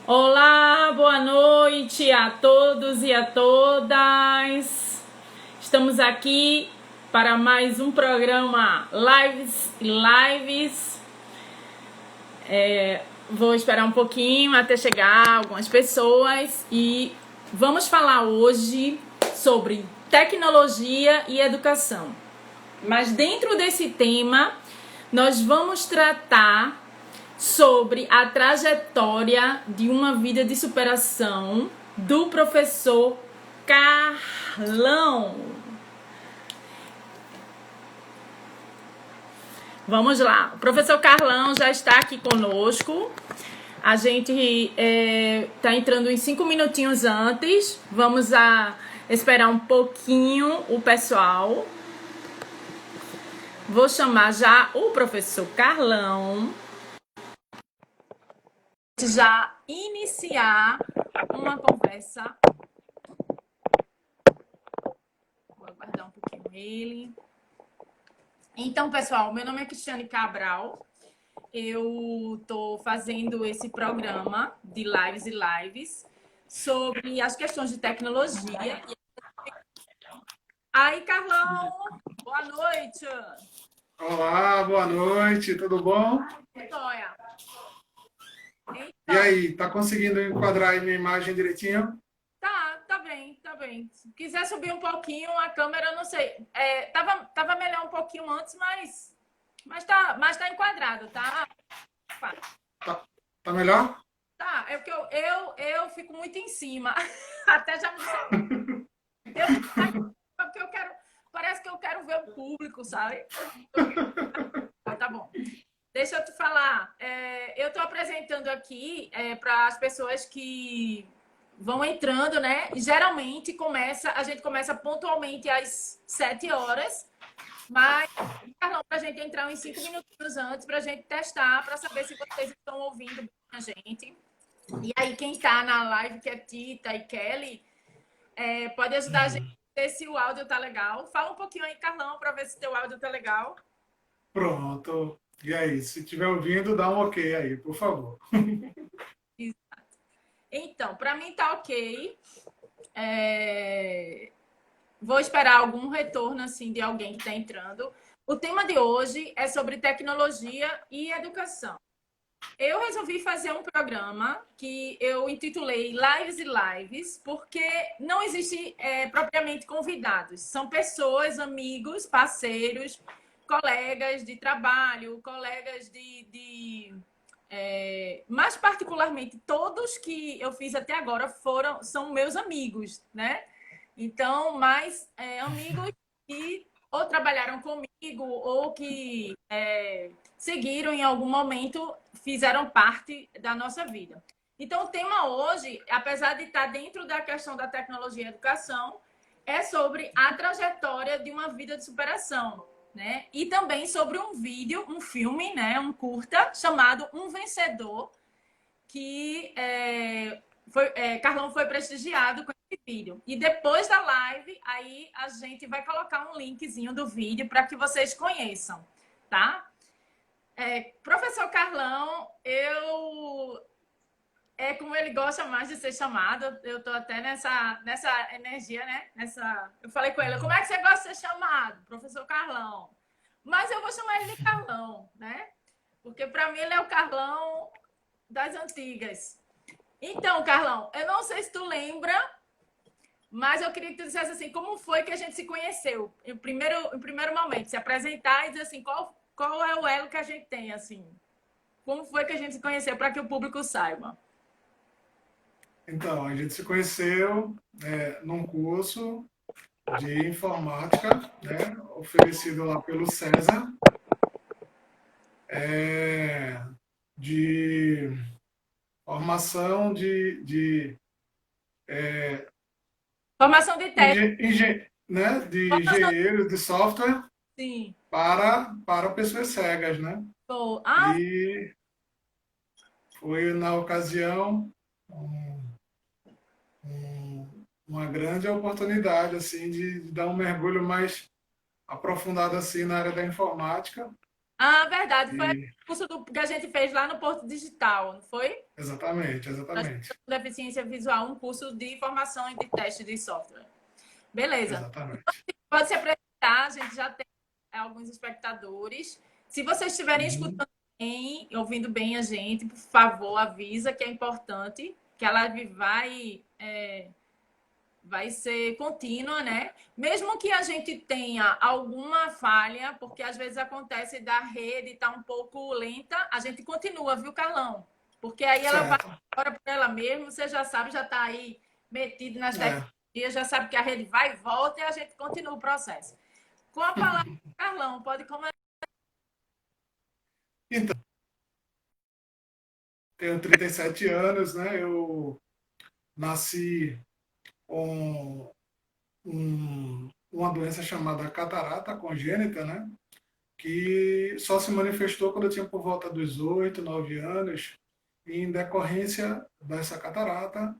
Olá, boa noite a todos e a todas. Estamos aqui para mais um programa Lives. Vou esperar um pouquinho até chegar algumas pessoas e vamos falar hoje sobre tecnologia e educação. Mas dentro desse tema, nós vamos tratar sobre a trajetória de uma vida de superação do professor Carlão. Vamos lá, o professor Carlão já está aqui conosco. A gente está entrando em 5 minutinhos antes. Vamos esperar um pouquinho o pessoal. Vou chamar já o professor Carlão. Já iniciar uma conversa. Vou aguardar um pouquinho ele. Então, pessoal, meu nome é Cristiane Cabral. Eu estou fazendo esse programa de lives sobre as questões de tecnologia. Aí, Carlão, boa noite. Olá, boa noite, tudo bom? Vitória. E aí, tá conseguindo enquadrar aí minha imagem direitinho? Tá bem. Se quiser subir um pouquinho a câmera, não sei. Tava melhor um pouquinho antes, mas tá enquadrado, tá? Tá melhor? Tá, é porque eu fico muito em cima. Até já me disseram. Porque eu quero. Parece que eu quero ver o público, sabe? Tá bom. Deixa eu te falar. Eu estou apresentando aqui para as pessoas que vão entrando, né? E geralmente a gente começa pontualmente às 7 horas. Mas, Carlão, para a gente entrar uns 5 minutos antes, para a gente testar, para saber se vocês estão ouvindo bem a gente. E aí, quem está na live, que é Tita e Kelly, pode ajudar a gente a ver se o áudio tá legal. Fala um pouquinho aí, Carlão, para ver se teu áudio tá legal. Pronto. E aí, se estiver ouvindo, dá um ok aí, por favor. Exato. Então, para mim tá ok. Vou esperar algum retorno assim de alguém que está entrando. O tema de hoje é sobre tecnologia e educação. Eu resolvi fazer um programa que eu intitulei Lives e Lives, porque não existe propriamente convidados. São pessoas, amigos, parceiros, colegas de trabalho, colegas mais particularmente, todos que eu fiz até agora são meus amigos, né? Então, mais amigos que ou trabalharam comigo ou que seguiram em algum momento, fizeram parte da nossa vida. Então, o tema hoje, apesar de estar dentro da questão da tecnologia e educação, é sobre a trajetória de uma vida de superação, né? E também sobre um vídeo, um filme, né? Um curta chamado Um Vencedor, que Carlão foi prestigiado com esse vídeo. E depois da live, aí a gente vai colocar um linkzinho do vídeo para que vocês conheçam, tá? Professor Carlão, como ele gosta mais de ser chamado, eu tô até nessa energia, né? Eu falei com ele, como é que você gosta de ser chamado? Professor Carlão. Mas eu vou chamar ele de Carlão, né? Porque para mim ele é o Carlão das antigas. Então, Carlão, eu não sei se tu lembra, mas eu queria que tu dissesse assim, como foi que a gente se conheceu? Em primeiro momento, se apresentar e dizer assim, qual é o elo que a gente tem, assim? Como foi que a gente se conheceu para que o público saiba? Então, a gente se conheceu num curso de informática, né, oferecido lá pelo César, de formação Formação de técnico. de Formação engenheiro de software sim. para pessoas cegas, né? Ah, E foi, na ocasião, uma grande oportunidade assim de dar um mergulho mais aprofundado assim na área da informática. Ah, verdade. Foi o E, curso que a gente fez lá no Porto Digital, não foi? exatamente, Nós exatamente, fizemos deficiência visual, um curso de formação e de teste de software. Beleza. exatamente. Pode se apresentar, a gente já tem alguns espectadores. Se vocês estiverem Uhum. escutando bem, ouvindo bem a gente, por favor, avisa que é importante, que a live vai ser contínua, né? Mesmo que a gente tenha alguma falha, porque às vezes acontece da rede estar um pouco lenta, a gente continua, viu, Carlão? Porque aí ela vai Certo. embora por ela mesma, você já sabe, já está aí metido nas É. tecnologias, já sabe que a rede vai e volta e a gente continua o processo. Com a palavra, Carlão, pode começar. Então, tenho 37 anos, né? Eu nasci com uma doença chamada catarata congênita, né? Que só se manifestou quando eu tinha por volta dos 8, 9 anos. E em decorrência dessa catarata,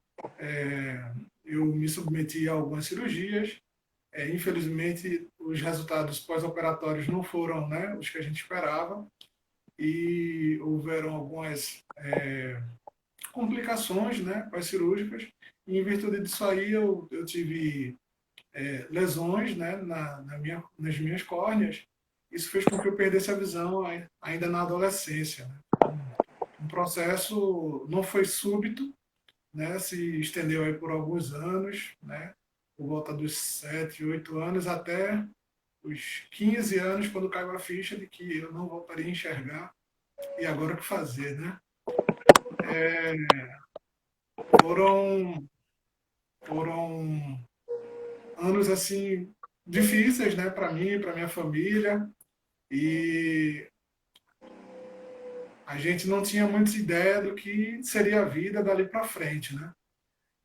eu me submeti a algumas cirurgias. Infelizmente, os resultados pós-operatórios não foram, né, os que a gente esperava. E houveram algumas complicações, né, pós-cirúrgicas. E em virtude disso aí, eu tive lesões, né, nas minhas córneas. Isso fez com que eu perdesse a visão ainda na adolescência. Né? Um processo não foi súbito, né, se estendeu aí por alguns anos, né, por volta dos 7, 8 anos, até os 15 anos, quando caiu a ficha de que eu não voltaria a enxergar. E agora o que fazer, né? Foram, foram anos assim difíceis, né, para mim, para minha família, e a gente não tinha muita ideia do que seria a vida dali para frente, né?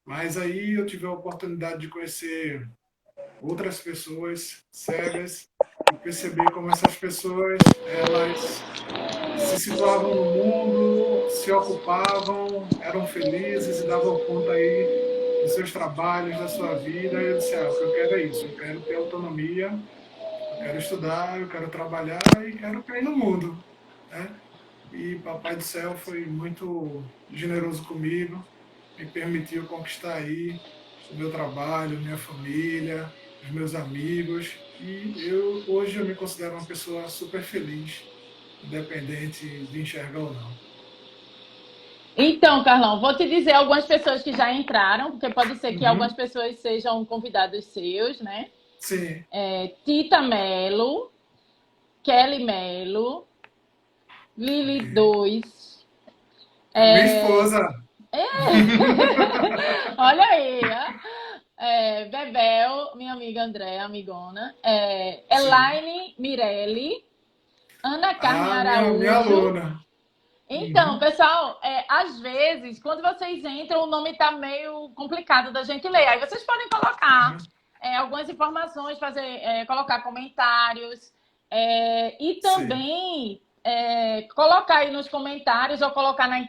Mas aí eu tive a oportunidade de conhecer outras pessoas cegas e perceber como essas pessoas, elas se situavam no mundo, se ocupavam, eram felizes e davam conta aí dos seus trabalhos, da sua vida. E eu disse, o que eu quero é isso, eu quero ter autonomia, eu quero estudar, eu quero trabalhar e quero cair no mundo, né? E Papai do Céu foi muito generoso comigo, me permitiu conquistar aí o meu trabalho, minha família, os meus amigos. E hoje eu me considero uma pessoa super feliz, independente de enxergar ou não. Então, Carlão, vou te dizer algumas pessoas que já entraram, porque pode ser que algumas Uhum. pessoas sejam convidados seus, né? Sim, Tita Melo, Kelly Melo, ok. Lili 2. Minha esposa. Olha aí, ó. Bebel, minha amiga Andréa, amigona. Sim. Elaine Mirelli, Ana Carmen Minha Araújo. aluna. Então, Uhum. pessoal, às vezes, quando vocês entram, o nome está meio complicado da gente ler. Aí vocês podem colocar Uhum. algumas informações, colocar comentários e Sim. também colocar aí nos comentários ou colocar na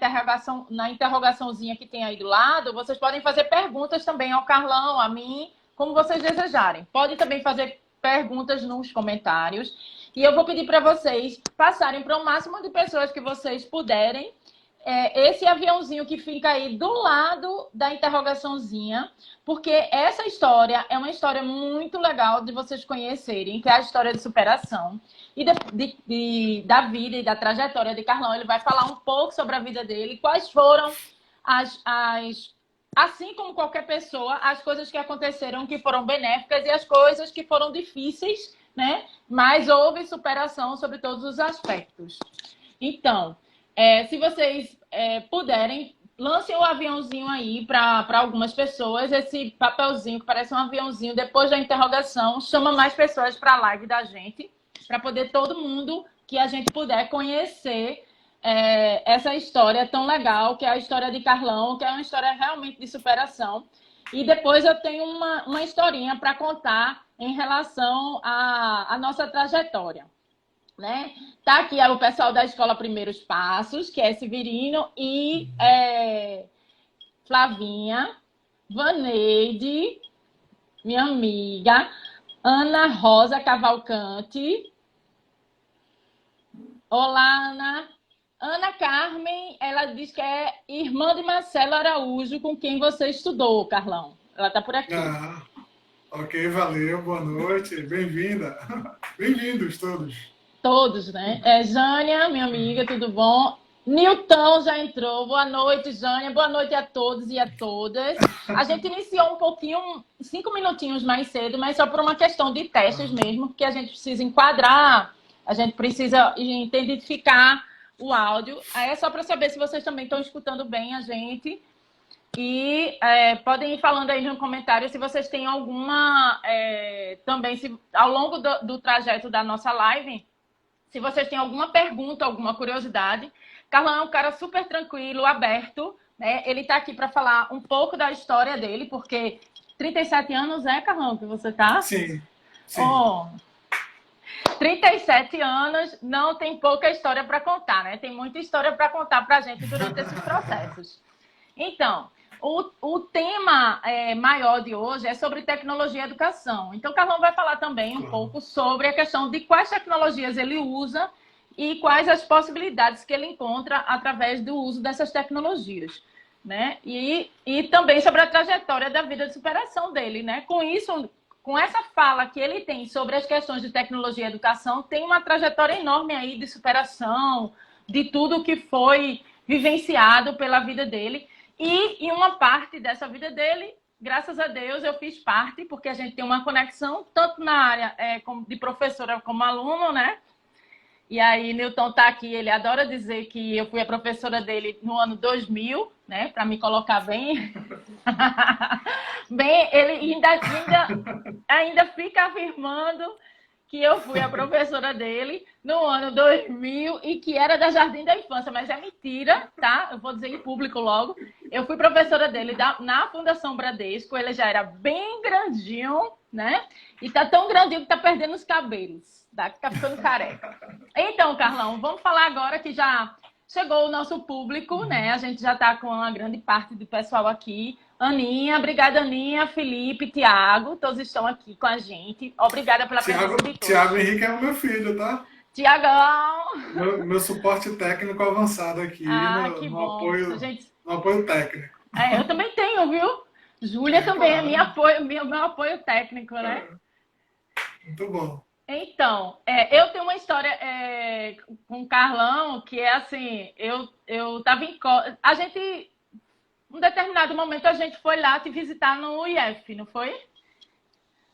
interrogaçãozinha que tem aí do lado. Vocês podem fazer perguntas também ao Carlão, a mim, como vocês desejarem. Pode também fazer perguntas nos comentários. E eu vou pedir para vocês passarem para o máximo de pessoas que vocês puderem esse aviãozinho que fica aí do lado da interrogaçãozinha, porque essa história é uma história muito legal de vocês conhecerem, que é a história de superação e da vida e da trajetória de Carlão. Ele vai falar um pouco sobre a vida dele, quais foram assim como qualquer pessoa, as coisas que aconteceram que foram benéficas e as coisas que foram difíceis, né? Mas houve superação sobre todos os aspectos. Então, se vocês puderem, lancem o aviãozinho aí para algumas pessoas. Esse papelzinho que parece um aviãozinho, depois da interrogação, chama mais pessoas para a live da gente, para poder todo mundo que a gente puder conhecer essa história tão legal, que é a história de Carlão, que é uma história realmente de superação. E depois eu tenho uma historinha para contar em relação à nossa trajetória. Né? Tá aqui o pessoal da Escola Primeiros Passos, que é Severino e Flavinha, Vaneide, minha amiga, Ana Rosa Cavalcante, Olá, Ana. Ana Carmen, ela diz que é irmã de Marcelo Araújo, com quem você estudou, Carlão. Ela está por aqui. Ah, ok, valeu, boa noite, bem-vinda. Bem-vindos todos. Todos, né? Jânia, minha amiga, tudo bom? Nilton já entrou. Boa noite, Jânia. Boa noite a todos e a todas. A gente iniciou um pouquinho, 5 minutinhos mais cedo, mas só por uma questão de testes mesmo, porque a gente precisa enquadrar, a gente precisa identificar o áudio. Aí é só para saber se vocês também estão escutando bem a gente. E podem ir falando aí no comentário se vocês têm alguma. Também, se, ao longo do trajeto da nossa live, se vocês têm alguma pergunta, alguma curiosidade. Carlão é um cara super tranquilo, aberto, né? Ele está aqui para falar um pouco da história dele, porque 37 anos é, Carlão, que você tá? Sim, sim. Oh, 37 anos, não tem pouca história para contar, né? Tem muita história para contar para a gente durante esses processos. Então, o tema maior de hoje é sobre tecnologia e educação. Então, o Carlão vai falar também um pouco sobre a questão de quais tecnologias ele usa e quais as possibilidades que ele encontra através do uso dessas tecnologias. Né? E também sobre a trajetória da vida de superação dele. Né? Com isso, com essa fala que ele tem sobre as questões de tecnologia e educação, tem uma trajetória enorme aí de superação, de tudo que foi vivenciado pela vida dele. E em uma parte dessa vida dele, graças a Deus, eu fiz parte, porque a gente tem uma conexão, tanto na área de professora como aluno, né? E aí, Newton está aqui, ele adora dizer que eu fui a professora dele no ano 2000, né? Para me colocar bem. Bem, ele ainda fica afirmando que eu fui a professora dele no ano 2000 e que era da Jardim da Infância, mas é mentira, tá? Eu vou dizer em público logo. Eu fui professora dele na Fundação Bradesco, ele já era bem grandinho, né? E tá tão grandinho que tá perdendo os cabelos, tá? Que tá ficando careca. Então, Carlão, vamos falar agora que já chegou o nosso público, né? A gente já tá com uma grande parte do pessoal aqui. Aninha, obrigada, Aninha, Felipe, Tiago, todos estão aqui com a gente. Obrigada pela presença de todos. Tiago Henrique é o meu filho, tá? Tiagão! Meu suporte técnico avançado aqui Que no bom. apoio, Gente... no apoio técnico. eu também tenho, viu? Júlia também é meu apoio técnico, né? Muito bom. Então, eu tenho uma história com o Carlão que é assim, eu tava em... A gente... Um determinado momento a gente foi lá te visitar no IF, não foi?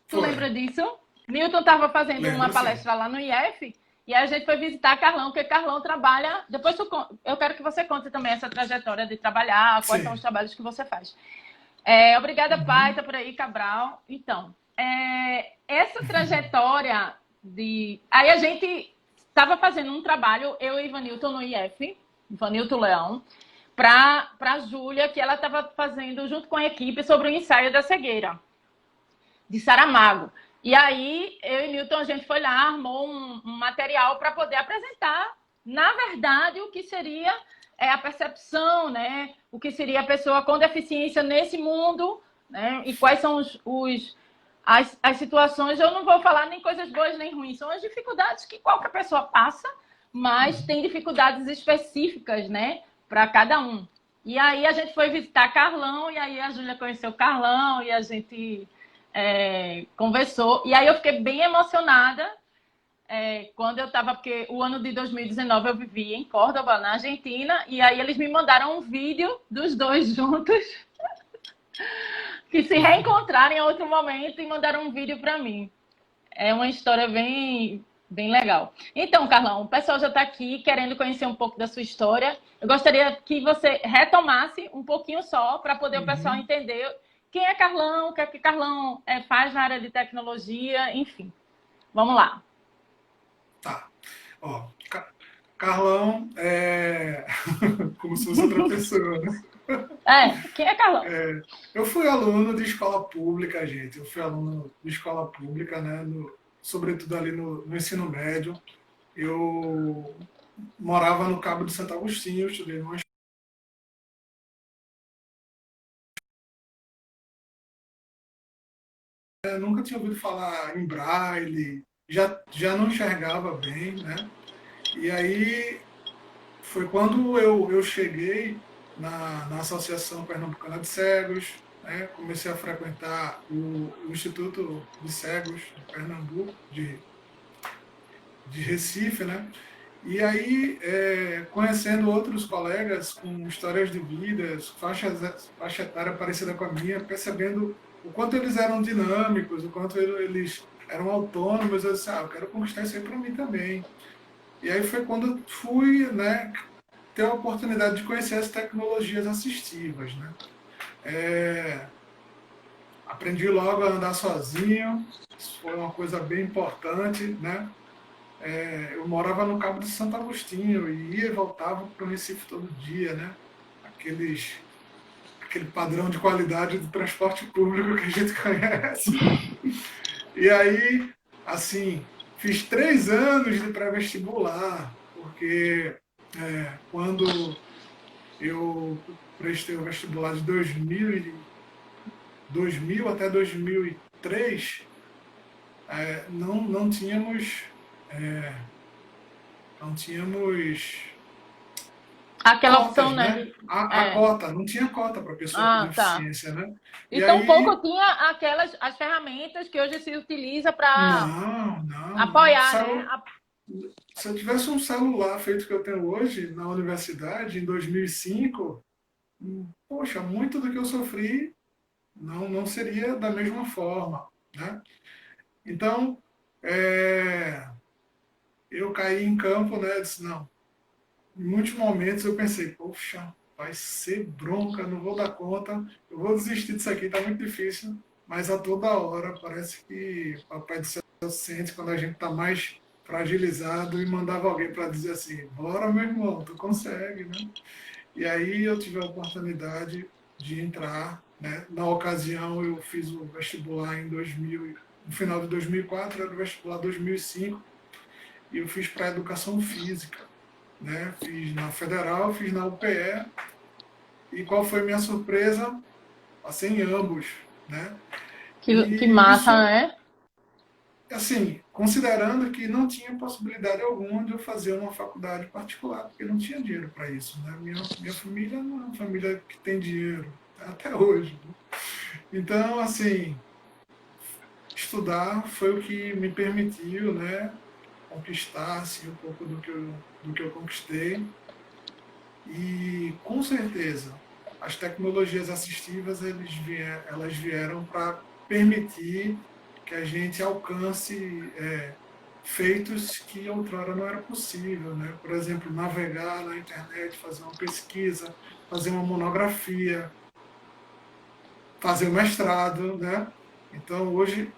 Tu lembra disso? Newton estava fazendo uma palestra lá no IF e a gente foi visitar Carlão, porque Carlão trabalha... Depois eu quero que você conte também essa trajetória de trabalhar, quais são os trabalhos que você faz. Obrigada, pai, tá por aí, Cabral. Então, essa trajetória de... Aí a gente estava fazendo um trabalho, eu e Ivanilton no IF, Ivanilton Leão, para a Júlia, que ela estava fazendo junto com a equipe sobre o ensaio da cegueira, de Saramago. E aí, eu e Newton, a gente foi lá, armou um material para poder apresentar, na verdade, o que seria a percepção, né? O que seria a pessoa com deficiência nesse mundo, né? E quais são as situações. Eu não vou falar nem coisas boas nem ruins, são as dificuldades que qualquer pessoa passa, mas tem dificuldades específicas, né? Para cada um. E aí a gente foi visitar Carlão, e aí a Júlia conheceu Carlão, e a gente conversou. E aí eu fiquei bem emocionada quando eu estava, porque o ano de 2019 eu vivi em Córdoba, na Argentina, e aí eles me mandaram um vídeo dos dois juntos, que se reencontraram em outro momento e mandaram um vídeo para mim. É uma história bem legal. Então, Carlão, o pessoal já está aqui querendo conhecer um pouco da sua história. Eu gostaria que você retomasse um pouquinho só, para poder o pessoal entender quem é Carlão, o que é que Carlão faz na área de tecnologia, enfim. Vamos lá. Tá. Ó, Carlão é como se fosse outra pessoa, né? Quem é Carlão? Eu fui aluno de escola pública, gente. Eu fui aluno de escola pública, né? Sobretudo ali no ensino médio. Eu morava no Cabo de Santo Agostinho, eu estudei numa nunca tinha ouvido falar em braille, já não enxergava bem, né? E aí foi quando eu cheguei na Associação Pernambucana de Cegos, né? Comecei a frequentar o Instituto de Cegos de Pernambuco, de Recife, né? E aí, conhecendo outros colegas com histórias de vidas, faixa etária parecida com a minha, percebendo o quanto eles eram dinâmicos, o quanto eles eram autônomos, eu disse, eu quero conquistar isso aí para mim também. E aí foi quando eu fui, né, ter a oportunidade de conhecer as tecnologias assistivas, né? É, aprendi logo a andar sozinho, isso foi uma coisa bem importante, né? Eu morava no Cabo de Santo Agostinho e ia e voltava para o Recife todo dia, né? Aquele padrão de qualidade do transporte público que a gente conhece. E aí, assim, fiz 3 anos de pré-vestibular, porque quando eu prestei o vestibular de 2000 até 2003, não tínhamos, é, não tínhamos Aquela opção, cotas, né? né? A cota, não tinha cota para pessoa com Tá. deficiência, né? E E tampouco aí, tinha as ferramentas que hoje se utiliza para não. apoiar, né? Se eu tivesse um celular feito que eu tenho hoje na universidade, em 2005, poxa, muito do que eu sofri não seria da mesma forma, né? Então, eu caí em campo, né? Disse, não. Em muitos momentos eu pensei, poxa, vai ser bronca, não vou dar conta, eu vou desistir disso aqui, tá muito difícil. Mas a toda hora parece que o Papai do Céu sente quando a gente está mais fragilizado e mandava alguém para dizer assim, bora meu irmão, tu consegue, né? E aí eu tive a oportunidade de entrar, né? Na ocasião eu fiz o vestibular em 2000, no final de 2004, era o vestibular 2005, e eu fiz para educação física, né? Fiz na Federal, fiz na UPE, e qual foi minha surpresa? Passei em ambos, né? Que E massa, isso, né? assim, considerando que não tinha possibilidade alguma de eu fazer uma faculdade particular, porque não tinha dinheiro para isso, né? Minha família não é uma família que tem dinheiro, até hoje, né? Então, assim, estudar foi o que me permitiu, né, conquistar assim, um pouco do que eu conquistei. E, com certeza, as tecnologias assistivas elas vieram para permitir que a gente alcance feitos que outrora não era possível, né? Por exemplo, navegar na internet, fazer uma pesquisa, fazer uma monografia, fazer um mestrado, né? Então, hoje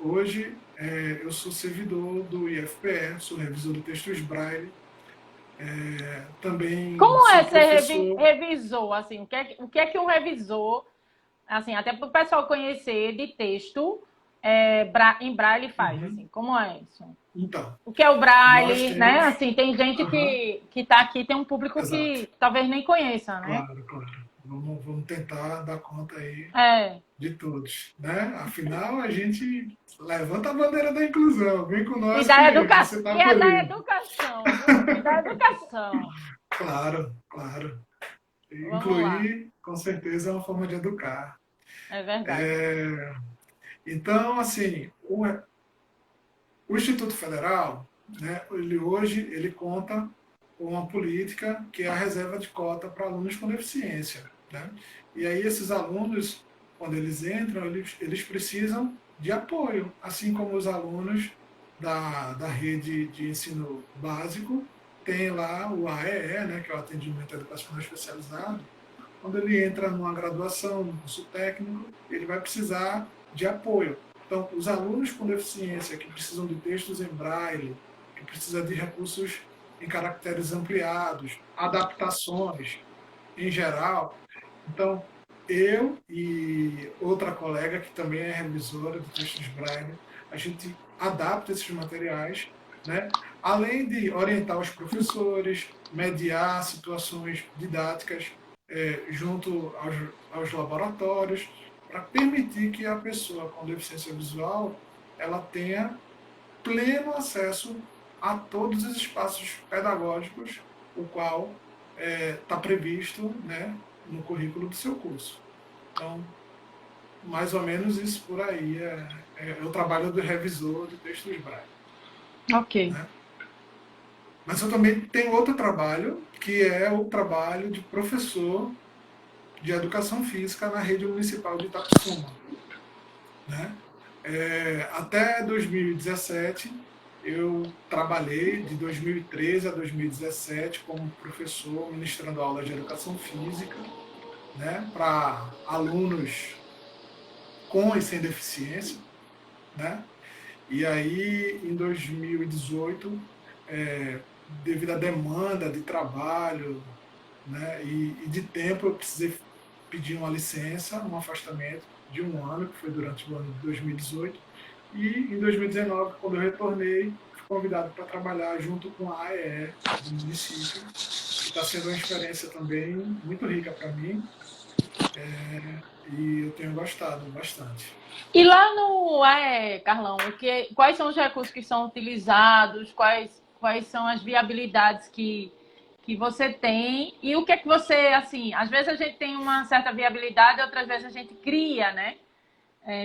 eu sou servidor do IFPE, sou revisor de textos Braille, também Como é sou ser professor. revisor, assim? O que é que um revisor, assim, até para o pessoal conhecer de texto, em Braille faz, Uhum. assim? Como é isso? Então, O que é o nós Braille, né? temos. Assim, tem gente Aham, que está aqui, tem um público exato. que talvez nem conheça, né? Claro, claro. Vamos tentar dar conta aí É. de todos, né? Afinal, a gente levanta a bandeira da inclusão. Vem com E nós da que educação. você E está é por da aí. educação, viu? E da educação. Claro, claro. Vamos lá. Incluir, com certeza, é uma forma de educar. É verdade. É, então, assim, o Instituto Federal, né, ele conta com uma política que é a reserva de cota para alunos com deficiência, né? E aí esses alunos, quando eles entram, eles precisam de apoio, assim como os alunos da rede de ensino básico tem lá o AEE, né, que é o atendimento educacional especializado. Quando ele entra numa graduação, num curso técnico, ele vai precisar de apoio. Então, os alunos com deficiência que precisam de textos em braille, que precisam de recursos em caracteres ampliados, adaptações em geral. Então, eu e outra colega que também é revisora de textos braille, a gente adapta esses materiais, né? Além de orientar os professores, mediar situações didáticas junto aos laboratórios, para permitir que a pessoa com deficiência visual ela tenha pleno acesso a todos os espaços pedagógicos, o qual está previsto, né, no currículo do seu curso. Então, mais ou menos isso por aí é o trabalho do revisor de textos Braille. Ok. Né? Mas eu também tenho outro trabalho, que é o trabalho de professor de educação física na rede municipal de Itapissuma. Né? Até 2017, eu trabalhei de 2013 a 2017 como professor ministrando aulas de educação física, né, para alunos com e sem deficiência. Né? E aí, em 2018, devido à demanda de trabalho, né, e de tempo, eu precisei pedir uma licença, um afastamento de um ano, que foi durante o ano de 2018. E em 2019, quando eu retornei, fui convidado para trabalhar junto com a AEE do município, que está sendo uma experiência também muito rica para mim, e eu tenho gostado bastante. E lá no Carlão, quais são os recursos que são utilizados, quais são as viabilidades que você tem e o que é que você, assim, às vezes a gente tem uma certa viabilidade, outras vezes a gente cria, né,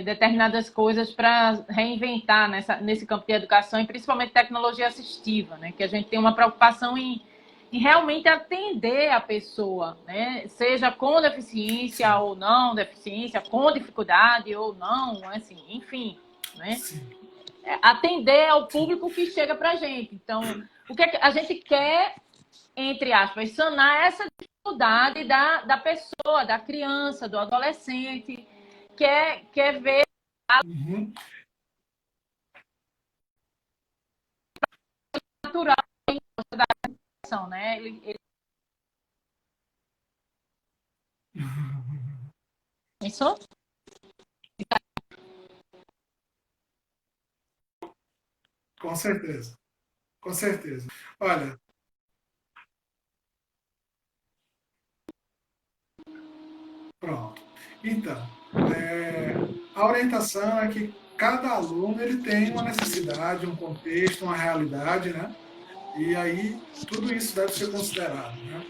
determinadas coisas para reinventar nesse campo de educação e principalmente tecnologia assistiva, né, que a gente tem uma preocupação em realmente atender a pessoa, né? Seja com deficiência Sim. ou não deficiência, com dificuldade ou não, assim, enfim, né? Sim. Atender ao público que chega para a gente. Então, o que a gente quer, entre aspas, sanar essa dificuldade da pessoa, da criança, do adolescente, quer ver Uhum. natural da educação, né? Isso? Com certeza, com certeza. Olha, pronto. Então, a orientação é que cada aluno ele tem uma necessidade, um contexto, uma realidade, né? E aí tudo isso deve ser considerado, né?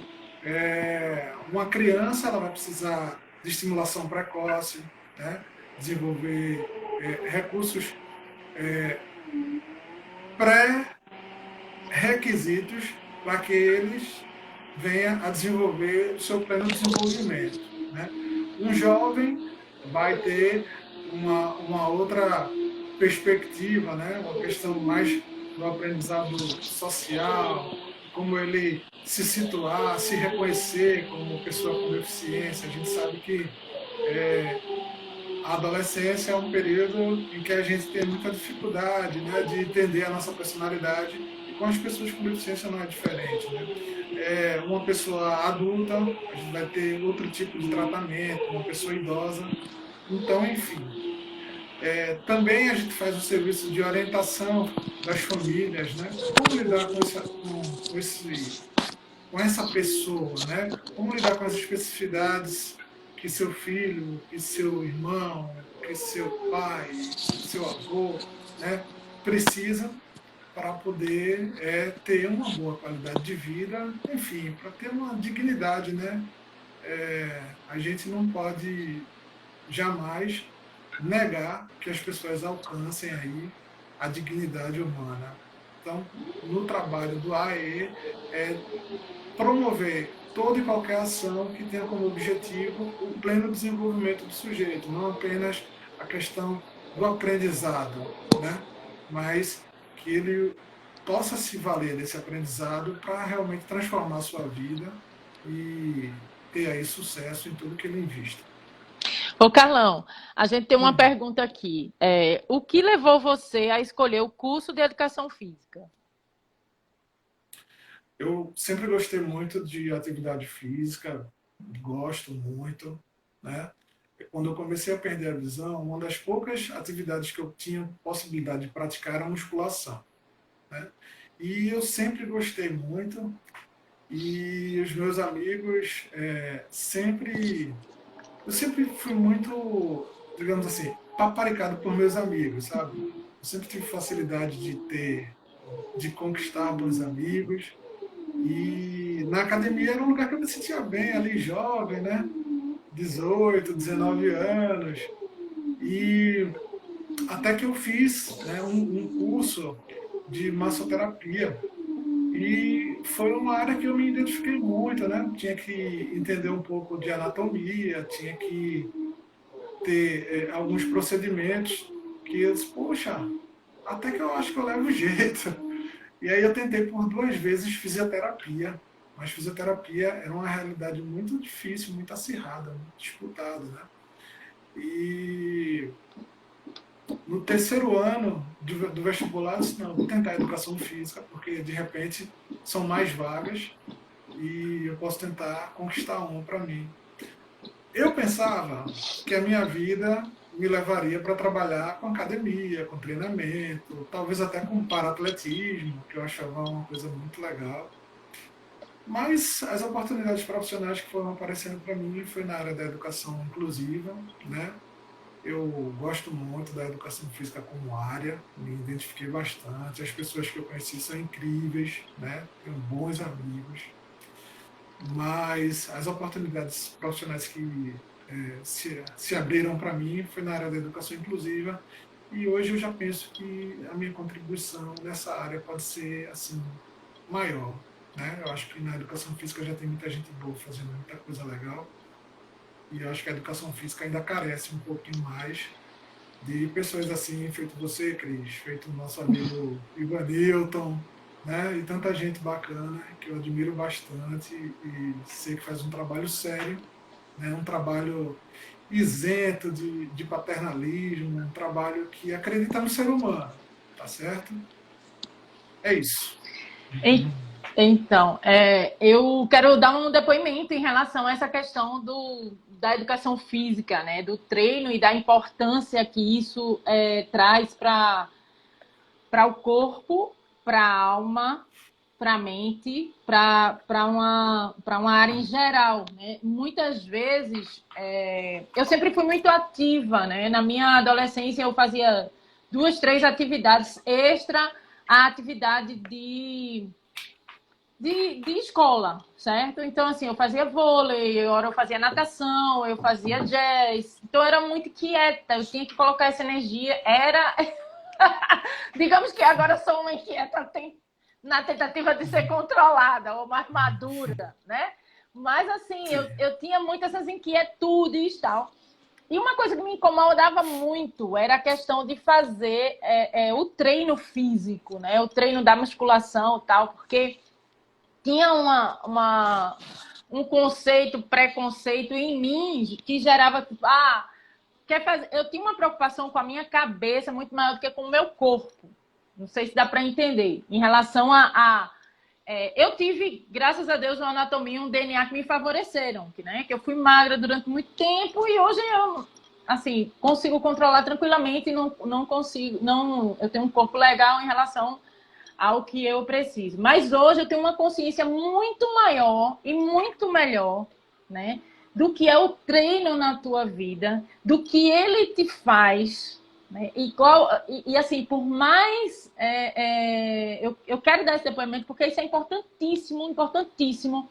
Uma criança ela vai precisar de estimulação precoce, né? Desenvolver recursos pré-requisitos para que eles venham a desenvolver o seu pleno desenvolvimento. Né? Um jovem vai ter uma outra perspectiva, né? Uma questão mais do aprendizado social, como ele se situar, se reconhecer como pessoa com deficiência. A gente sabe que a adolescência é um período em que a gente tem muita dificuldade, né, de entender a nossa personalidade, e com as pessoas com deficiência não é diferente. Né? Uma pessoa adulta, a gente vai ter outro tipo de tratamento, uma pessoa idosa. Então, enfim. Também a gente faz o serviço de orientação das famílias, né? Como lidar com essa pessoa, né? Como lidar com as especificidades que seu filho, que seu irmão, que seu pai, que seu avô, né, precisam para poder ter uma boa qualidade de vida, enfim, para ter uma dignidade, né? A gente não pode jamais negar que as pessoas alcancem aí a dignidade humana. Então, no trabalho do AE, é promover toda e qualquer ação que tenha como objetivo o pleno desenvolvimento do sujeito, não apenas a questão do aprendizado, né? Mas que ele possa se valer desse aprendizado para realmente transformar a sua vida e ter aí sucesso em tudo que ele invista. Ô, Carlão, a gente tem uma pergunta aqui. O que levou você a escolher o curso de Educação Física? Eu sempre gostei muito de atividade física, gosto muito, né? Quando eu comecei a perder a visão, uma das poucas atividades que eu tinha possibilidade de praticar era a musculação, né? E eu sempre gostei muito, e os meus amigos eu sempre fui muito, digamos assim, paparicado por meus amigos, sabe? Eu sempre tive facilidade de ter de conquistar bons amigos. E na academia era um lugar que eu me sentia bem, ali jovem, né? 18, 19 anos. E até que eu fiz, né, um curso de massoterapia. E foi uma área que eu me identifiquei muito, né? Tinha que entender um pouco de anatomia, tinha que ter alguns procedimentos que eu disse, poxa, até que eu acho que eu levo jeito. E aí eu tentei por 2 vezes fisioterapia, mas fisioterapia era uma realidade muito difícil, muito acirrada, muito disputada, né? E no terceiro ano do vestibular, eu disse, não, vou tentar educação física, porque de repente são mais vagas e eu posso tentar conquistar uma para mim. Eu pensava que a minha vida me levaria para trabalhar com academia, com treinamento, talvez até com paraatletismo, que eu achava uma coisa muito legal. Mas as oportunidades profissionais que foram aparecendo para mim foi na área da educação inclusiva, né? Eu gosto muito da educação física como área, me identifiquei bastante. As pessoas que eu conheci são incríveis, né? Tenho bons amigos. Mas as oportunidades profissionais que se abriram para mim foi na área da educação inclusiva. E hoje eu já penso que a minha contribuição nessa área pode ser assim maior, né? Eu acho que na educação física já tem muita gente boa fazendo muita coisa legal. E eu acho que a educação física ainda carece um pouquinho mais de pessoas assim, feito você, Cris, feito o nosso amigo Ivanilton, né? E tanta gente bacana que eu admiro bastante e sei que faz um trabalho sério, né? Um trabalho isento de paternalismo, um trabalho que acredita no ser humano, tá certo? É isso. Então, eu quero dar um depoimento em relação a essa questão da educação física, né? Do treino e da importância que isso traz para o corpo, para a alma, para a mente, para uma área em geral, né? Muitas vezes, eu sempre fui muito ativa, né? Na minha adolescência, eu fazia 2, 3 atividades extra a atividade de escola, certo? Então, assim, eu fazia vôlei, eu fazia natação, eu fazia jazz. Então, eu era muito quieta, eu tinha que colocar essa energia. Digamos que agora eu sou uma inquieta na tentativa de ser controlada ou mais madura, né? Mas, assim, eu tinha muito essas inquietudes e tal. E uma coisa que me incomodava muito era a questão de fazer o treino físico, né? O treino da musculação e tal, porque tinha um preconceito em mim que gerava, eu tinha uma preocupação com a minha cabeça muito maior do que com o meu corpo. Não sei se dá para entender. Em relação eu tive, graças a Deus, uma anatomia, um DNA que me favoreceram, né? Que eu fui magra durante muito tempo e hoje eu, assim, consigo controlar tranquilamente e não consigo, eu tenho um corpo legal em relação ao que eu preciso. Mas hoje eu tenho uma consciência muito maior e muito melhor, né? Do que é o treino na tua vida, do que ele te faz, né? E assim, por mais... eu quero dar esse depoimento porque isso é importantíssimo, importantíssimo.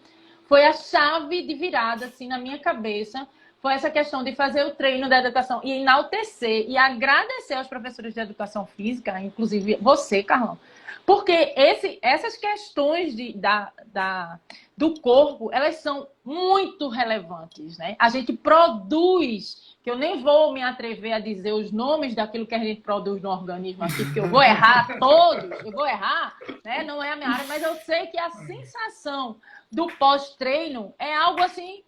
Foi a chave de virada, assim, na minha cabeça. Foi essa questão de fazer o treino da educação e enaltecer e agradecer aos professores de educação física, inclusive você, Carlão. Porque essas questões do corpo, elas são muito relevantes, né? A gente produz, que eu nem vou me atrever a dizer os nomes daquilo que a gente produz no organismo aqui, porque eu vou errar todos, né? Não é a minha área, mas eu sei que a sensação do pós-treino é algo assim,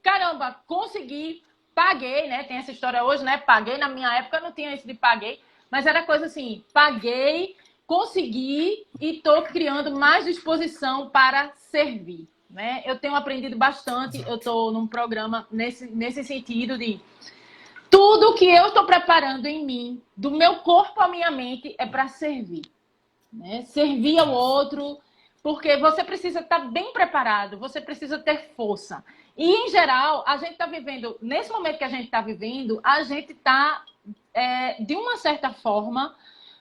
caramba, consegui, paguei, né? Tem essa história hoje, né? Paguei, na minha época não tinha isso de paguei, mas era coisa assim, paguei, consegui e estou criando mais disposição para servir, né? Eu tenho aprendido bastante, eu estou num programa nesse sentido de tudo que eu estou preparando em mim, do meu corpo à minha mente, é para servir, né? Servir ao outro, porque você precisa estar bem preparado, você precisa ter força. E, em geral, a gente está vivendo, nesse momento que a gente está vivendo, a gente está, de uma certa forma,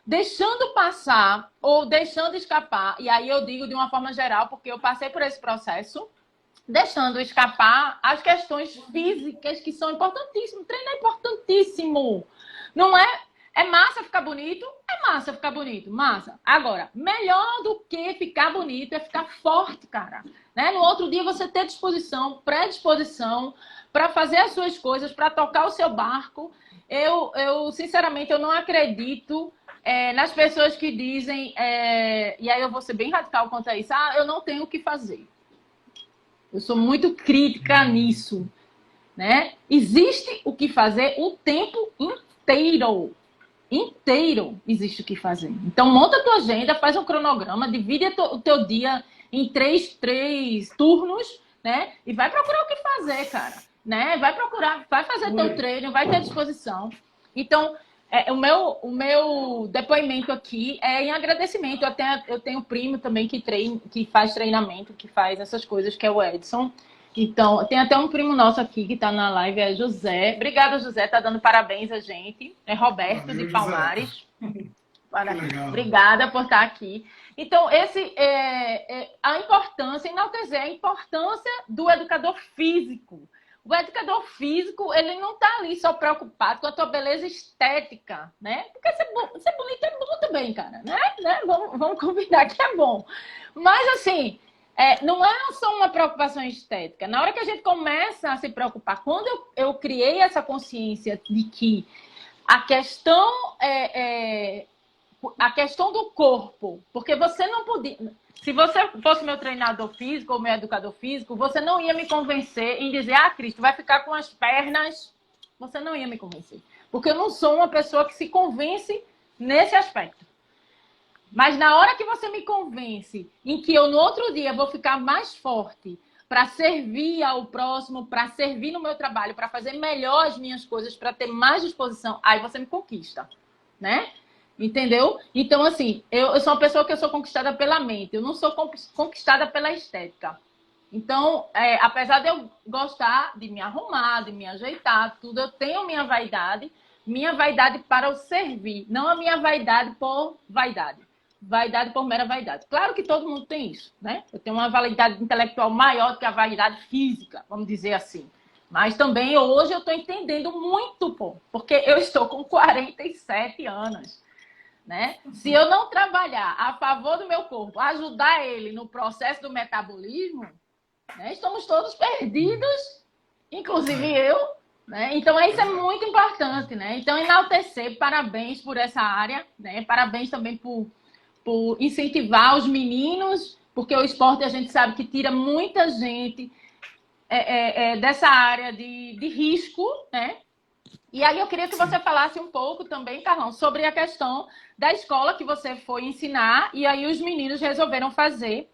deixando passar ou deixando escapar, e aí eu digo de uma forma geral, porque eu passei por esse processo, deixando escapar as questões físicas que são importantíssimas. Treino é importantíssimo. Não é? É massa ficar bonito? É massa ficar bonito, massa. Agora, melhor do que ficar bonito é ficar forte, cara. Né? No outro dia você ter disposição, predisposição para fazer as suas coisas, para tocar o seu barco. Eu sinceramente, eu não acredito nas pessoas que dizem, e aí eu vou ser bem radical quanto a isso, eu não tenho o que fazer. Eu sou muito crítica nisso, né? Existe o que fazer o tempo inteiro. Inteiro existe o que fazer. Então, monta a tua agenda, faz um cronograma, divide o teu dia em três turnos, né? E vai procurar o que fazer, cara. Né? Vai procurar, vai fazer teu treino, vai ter disposição. Então, o meu depoimento aqui é em agradecimento. Eu tenho um primo também que faz treinamento, que faz essas coisas, que é o Edson. Então, tem até um primo nosso aqui que está na live, é José. Obrigada, José, tá dando parabéns a gente. É Roberto de Palmares. Obrigada por estar aqui. Então, a importância, enaltecer a importância do educador físico. O educador físico, ele não está ali só preocupado com a tua beleza estética, né? Porque ser bonito é bom também, cara, né? Vamos combinar que é bom. Mas, assim, não é só uma preocupação estética. Na hora que a gente começa a se preocupar, quando eu criei essa consciência de que a questão a questão do corpo, porque você não podia... Se você fosse meu treinador físico ou meu educador físico, você não ia me convencer em dizer, Cris, tu vai ficar com as pernas. Você não ia me convencer. Porque eu não sou uma pessoa que se convence nesse aspecto. Mas na hora que você me convence em que eu no outro dia vou ficar mais forte para servir ao próximo, para servir no meu trabalho, para fazer melhor as minhas coisas, para ter mais disposição, aí você me conquista, né? Entendeu? Então, assim, eu sou uma pessoa que eu sou conquistada pela mente, eu não sou conquistada pela estética. Então, apesar de eu gostar de me arrumar, de me ajeitar, tudo, eu tenho minha vaidade para o servir, não a minha vaidade por vaidade. Vaidade por mera vaidade. Claro que todo mundo tem isso, né? Eu tenho uma vaidade intelectual maior do que a vaidade física, vamos dizer assim. Mas também hoje eu estou entendendo muito, porque eu estou com 47 anos. Né? Se eu não trabalhar a favor do meu corpo, ajudar ele no processo do metabolismo, né? Estamos todos perdidos, inclusive eu. Né? Então, isso é muito importante. Né? Então, enaltecer, parabéns por essa área, né? Parabéns também por incentivar os meninos, porque o esporte a gente sabe que tira muita gente dessa área de risco, né? E aí eu queria que você falasse um pouco também, Carlão, sobre a questão da escola que você foi ensinar e aí os meninos resolveram fazer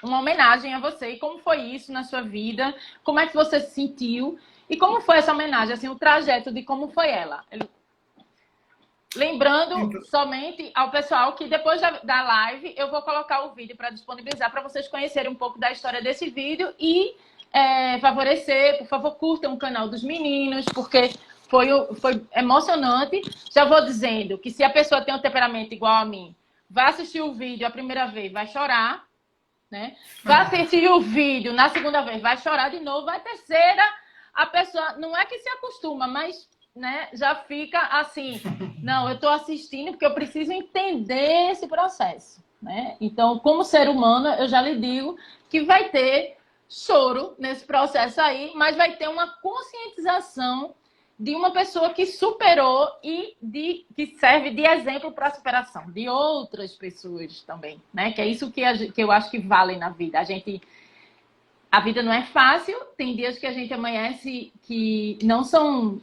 uma homenagem a você. E como foi isso na sua vida? Como é que você se sentiu? E como foi essa homenagem, assim, o trajeto de como foi ela? Lembrando somente ao pessoal que depois da live eu vou colocar o vídeo para disponibilizar para vocês conhecerem um pouco da história desse vídeo e favorecer, por favor, curtam o canal dos meninos, porque foi emocionante. Já vou dizendo que se a pessoa tem um temperamento igual a mim, vai assistir o vídeo a primeira vez, vai chorar, né? Vai assistir o vídeo na segunda vez, vai chorar de novo, a terceira, a pessoa não é que se acostuma, mas, né, já fica assim, não, eu estou assistindo porque eu preciso entender esse processo, né? Então, como ser humano, eu já lhe digo que vai ter choro nesse processo aí, mas vai ter uma conscientização de uma pessoa que superou e que serve de exemplo para a superação de outras pessoas também, né? Que é isso que eu acho que vale na vida. A vida não é fácil, tem dias que a gente amanhece que não são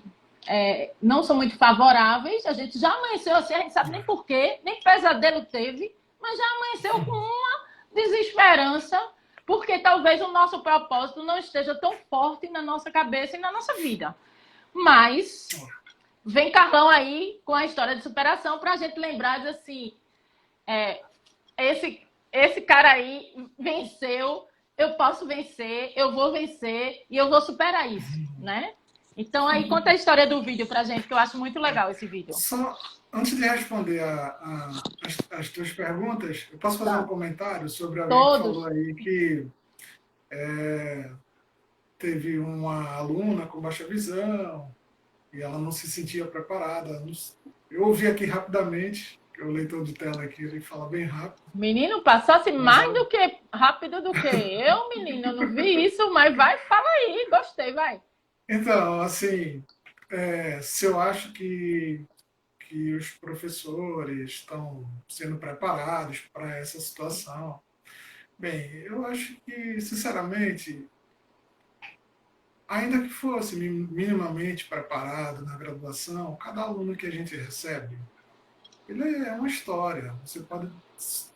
muito favoráveis, a gente já amanheceu assim, a gente sabe nem porquê, nem pesadelo teve, mas já amanheceu com uma desesperança, porque talvez o nosso propósito não esteja tão forte na nossa cabeça e na nossa vida. Mas vem Carlão aí com a história de superação para a gente lembrar de assim, esse cara aí venceu, eu posso vencer, eu vou vencer e eu vou superar isso, né? Então, aí conta a história do vídeo pra gente, que eu acho muito legal esse vídeo. Só antes de responder as tuas perguntas, eu posso fazer um Tá. comentário sobre alguém que falou Todos. aí que teve uma aluna com baixa visão e ela não se sentia preparada. Eu ouvi aqui rapidamente, que o leitor de tela aqui ele fala bem rápido, Menino, passasse mas mais do que rápido do que eu, menino. Eu não vi isso, mas vai, fala aí. Gostei, vai. então, assim, se eu acho que os professores estão sendo preparados para essa situação, bem, eu acho que, sinceramente, ainda que fosse minimamente preparado na graduação, cada aluno que a gente recebe, ele é uma história. Você pode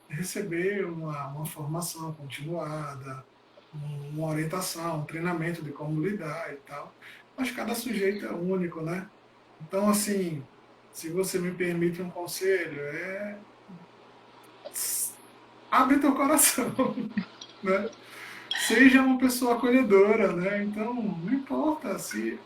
receber uma formação continuada, uma orientação, um treinamento de como lidar e tal, mas cada sujeito é único, né? Então, assim, se você me permite um conselho, abre teu coração, né? Seja uma pessoa acolhedora, né? Então, não importa se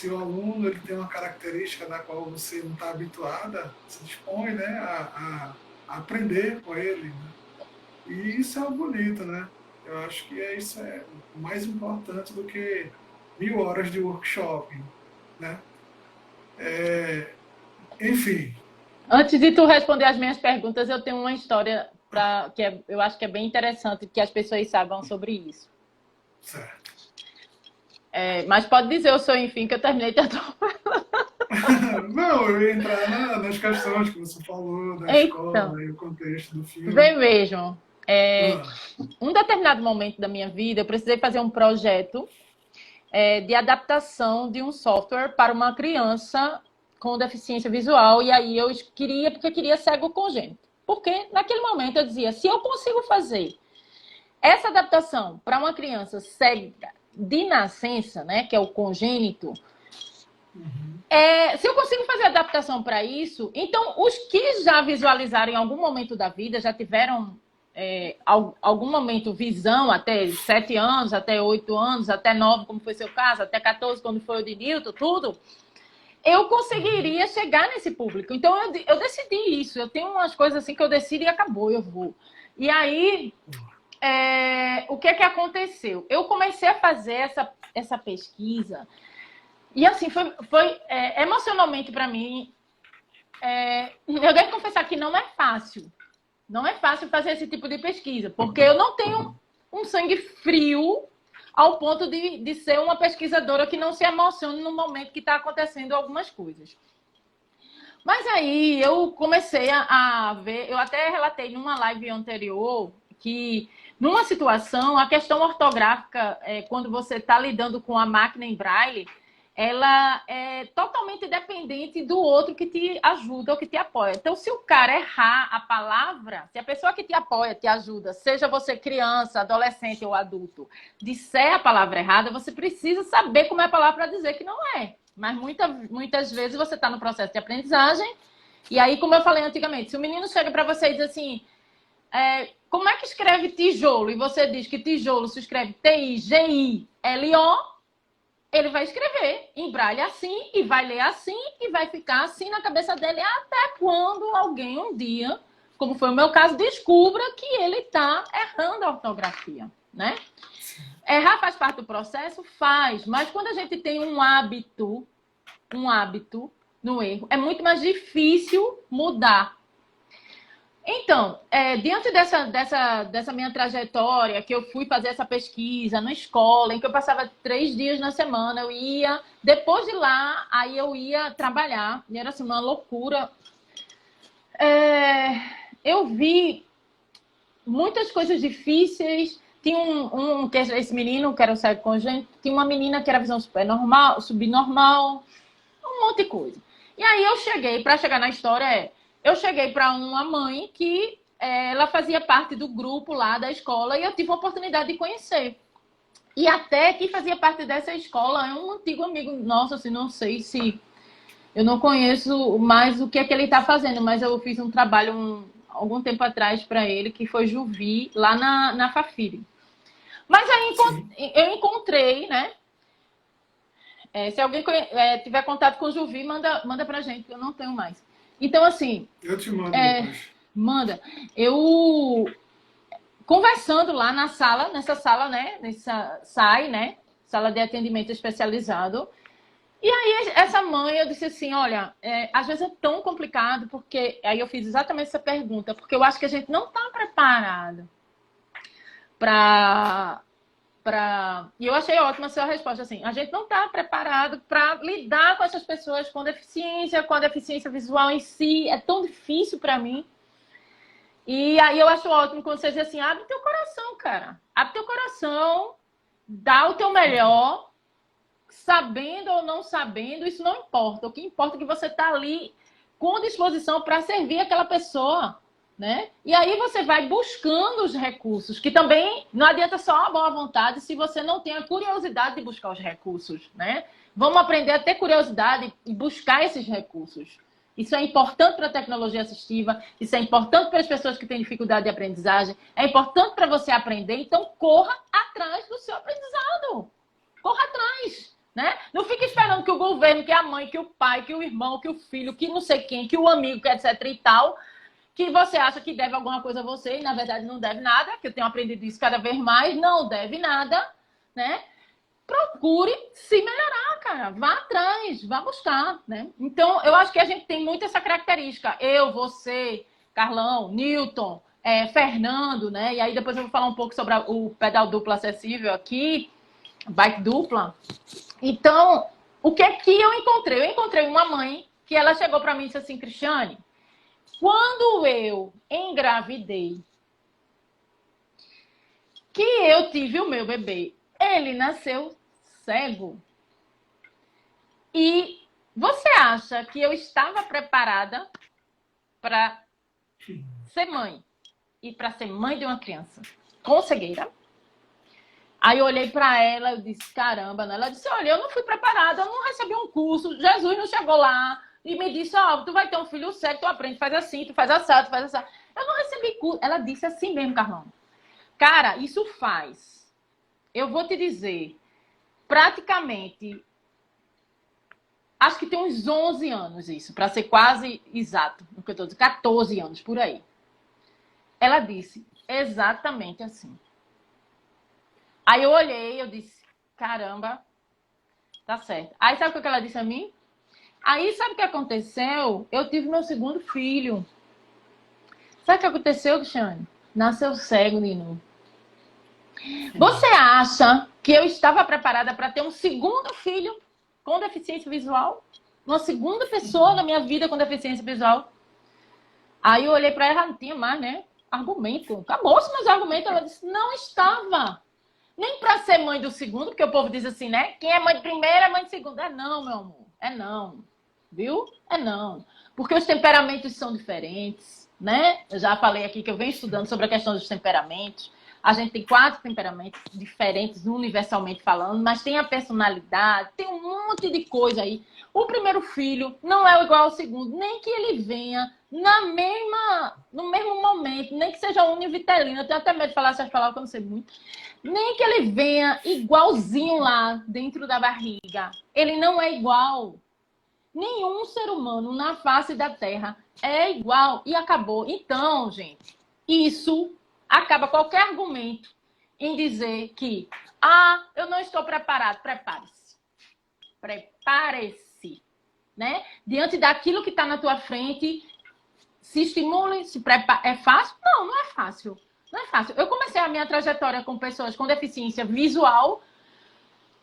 o aluno ele tem uma característica da qual você não está habituada, se dispõe, né, a aprender com ele, né? E isso é o bonito, né? Eu acho que isso é mais importante do que 1000 horas de workshop, né? Enfim, Antes de tu responder as minhas perguntas, eu tenho uma história eu acho que é bem interessante que as pessoas saibam sobre isso. certo. Mas pode dizer o seu enfim, que eu terminei de Não, eu ia entrar nas questões que você falou, da Então, escola e o contexto do vê filme. mesmo. Ah, Um determinado momento da minha vida, eu precisei fazer um projeto de adaptação de um software para uma criança com deficiência visual. E aí porque eu queria cego congênito. Porque naquele momento eu dizia, se eu consigo fazer essa adaptação para uma criança cega de nascença, né, que é o congênito, se eu consigo fazer adaptação para isso, então os que já visualizaram em algum momento da vida, já tiveram algum momento visão até 7 anos, até 8 anos, até 9, como foi seu caso, até 14, quando foi o de Newton, tudo, eu conseguiria chegar nesse público. Então eu decidi isso. Eu tenho umas coisas assim que eu decido e acabou, eu vou. E aí, o que é que aconteceu? Eu comecei a fazer essa pesquisa e assim, foi emocionalmente para mim. Eu devo confessar que não é fácil. Não é fácil fazer esse tipo de pesquisa, porque eu não tenho um sangue frio ao ponto de ser uma pesquisadora que não se emociona no momento que está acontecendo algumas coisas. Mas aí eu comecei a ver, eu até relatei numa live anterior que numa situação, a questão ortográfica, quando você está lidando com a máquina em braille, ela é totalmente dependente do outro que te ajuda ou que te apoia. Então, se o cara errar a palavra, se a pessoa que te apoia, te ajuda, seja você criança, adolescente ou adulto, disser a palavra errada, você precisa saber como é a palavra para dizer que não é. Mas muitas vezes você está no processo de aprendizagem, e aí, como eu falei antigamente, se o menino chega para você e diz assim, como é que escreve tijolo? E você diz que tijolo se escreve T-I-G-I-L-O, ele vai escrever em braille assim, e vai ler assim, e vai ficar assim na cabeça dele até quando alguém um dia, como foi o meu caso, descubra que ele está errando a ortografia, né? Errar faz parte do processo? Faz, mas quando a gente tem um hábito no erro, é muito mais difícil mudar. Então, diante dessa minha trajetória, que eu fui fazer essa pesquisa na escola, em que eu passava 3 dias na semana, eu ia, depois de lá, aí eu ia trabalhar, e era assim, uma loucura. Eu vi muitas coisas difíceis. Tinha esse menino que era o cego congênito, tinha uma menina que era visão supernormal, subnormal, um monte de coisa. E aí eu cheguei, para chegar na história, eu cheguei para uma mãe que ela fazia parte do grupo lá da escola e eu tive a oportunidade de conhecer. E até que fazia parte dessa escola é um antigo amigo nosso, assim, não sei se... Eu não conheço mais o que é que ele está fazendo, mas eu fiz um trabalho algum tempo atrás para ele, que foi Juvi, lá na Fafiri. Mas aí sim. eu encontrei, né? Se alguém tiver contato com o Juvi, manda pra gente, que eu não tenho mais. Então, assim, Eu te mando depois. manda. Eu conversando lá nessa sala, né? Nessa SAI, né? Sala de atendimento especializado. E aí, essa mãe, eu disse assim, olha, às vezes é tão complicado, porque... Aí eu fiz exatamente essa pergunta, porque eu acho que a gente não está preparado para... E eu achei ótima a sua resposta, assim, a gente não está preparado para lidar com essas pessoas com a deficiência visual em si, é tão difícil para mim. E aí eu acho ótimo quando você diz assim, abre teu coração, cara. Abre teu coração, dá o teu melhor, sabendo ou não sabendo, isso não importa. O que importa é que você está ali com disposição para servir aquela pessoa, né? E aí você vai buscando os recursos, que também não adianta só a boa vontade se você não tem a curiosidade de buscar os recursos, né? Vamos aprender a ter curiosidade e buscar esses recursos. Isso é importante para a tecnologia assistiva, isso é importante para as pessoas que têm dificuldade de aprendizagem, é importante para você aprender, então corra atrás do seu aprendizado. Corra atrás, né? Não fique esperando que o governo, que a mãe, que o pai, que o irmão, que o filho, que não sei quem, que o amigo, que etc e tal, que você acha que deve alguma coisa a você e na verdade não deve nada, que eu tenho aprendido isso cada vez mais, não deve nada, né? Procure se melhorar, cara. Vá atrás, vá buscar, né? Então, eu acho que a gente tem muito essa característica. Eu, você, Carlão, Newton, Fernando, né? E aí depois eu vou falar um pouco sobre o pedal duplo acessível aqui, bike dupla. Então, o que é que eu encontrei? Eu encontrei uma mãe que ela chegou para mim e disse assim, Cristiane, quando eu engravidei, que eu tive o meu bebê, ele nasceu cego. E você acha que eu estava preparada para ser mãe e para ser mãe de uma criança com cegueira? Aí eu olhei para ela, eu disse, caramba, né? Ela disse, olha, eu não fui preparada, eu não recebi um curso, Jesus não chegou lá e me disse, ó, tu vai ter um filho cego, tu aprende, faz assim, tu faz assado, tu faz assado. Eu não recebi curso. Ela disse assim mesmo, Carlão. Cara, isso faz, eu vou te dizer, praticamente, acho que tem uns 11 anos isso, para ser quase exato, no que eu estou dizendo, 14 anos, por aí. Ela disse exatamente assim. Aí eu olhei, eu disse, caramba, tá certo. Aí sabe o que ela disse a mim? Aí sabe o que aconteceu? Eu tive meu segundo filho. Sabe o que aconteceu, Cristiane? Nasceu cego de novo. Você acha que eu estava preparada para ter um segundo filho com deficiência visual? Uma segunda pessoa na minha vida com deficiência visual? Aí eu olhei para ela, não tinha mais, né? Argumento. Acabou-se meus argumentos. Ela disse, não estava. Nem para ser mãe do segundo, porque o povo diz assim, né? Quem é mãe de primeira é mãe de segunda. É não, meu amor. É não. Viu? É não. Porque os temperamentos são diferentes, né? Eu já falei aqui que eu venho estudando sobre a questão dos temperamentos. A gente tem 4 temperamentos diferentes, universalmente falando, mas tem a personalidade, tem um monte de coisa aí. O primeiro filho não é igual ao segundo, nem que ele venha no mesmo momento, nem que seja univitelino. Eu tenho até medo de falar essas palavras que eu não sei muito. Nem que ele venha igualzinho lá dentro da barriga. Ele não é igual. Nenhum ser humano na face da Terra é igual. E acabou. Então, gente, isso acaba qualquer argumento em dizer que, eu não estou preparado. Prepare-se. Prepare-se. Né? Diante daquilo que está na tua frente, se estimule, se prepare. É fácil? Não, não é fácil. Não é fácil. Eu comecei a minha trajetória com pessoas com deficiência visual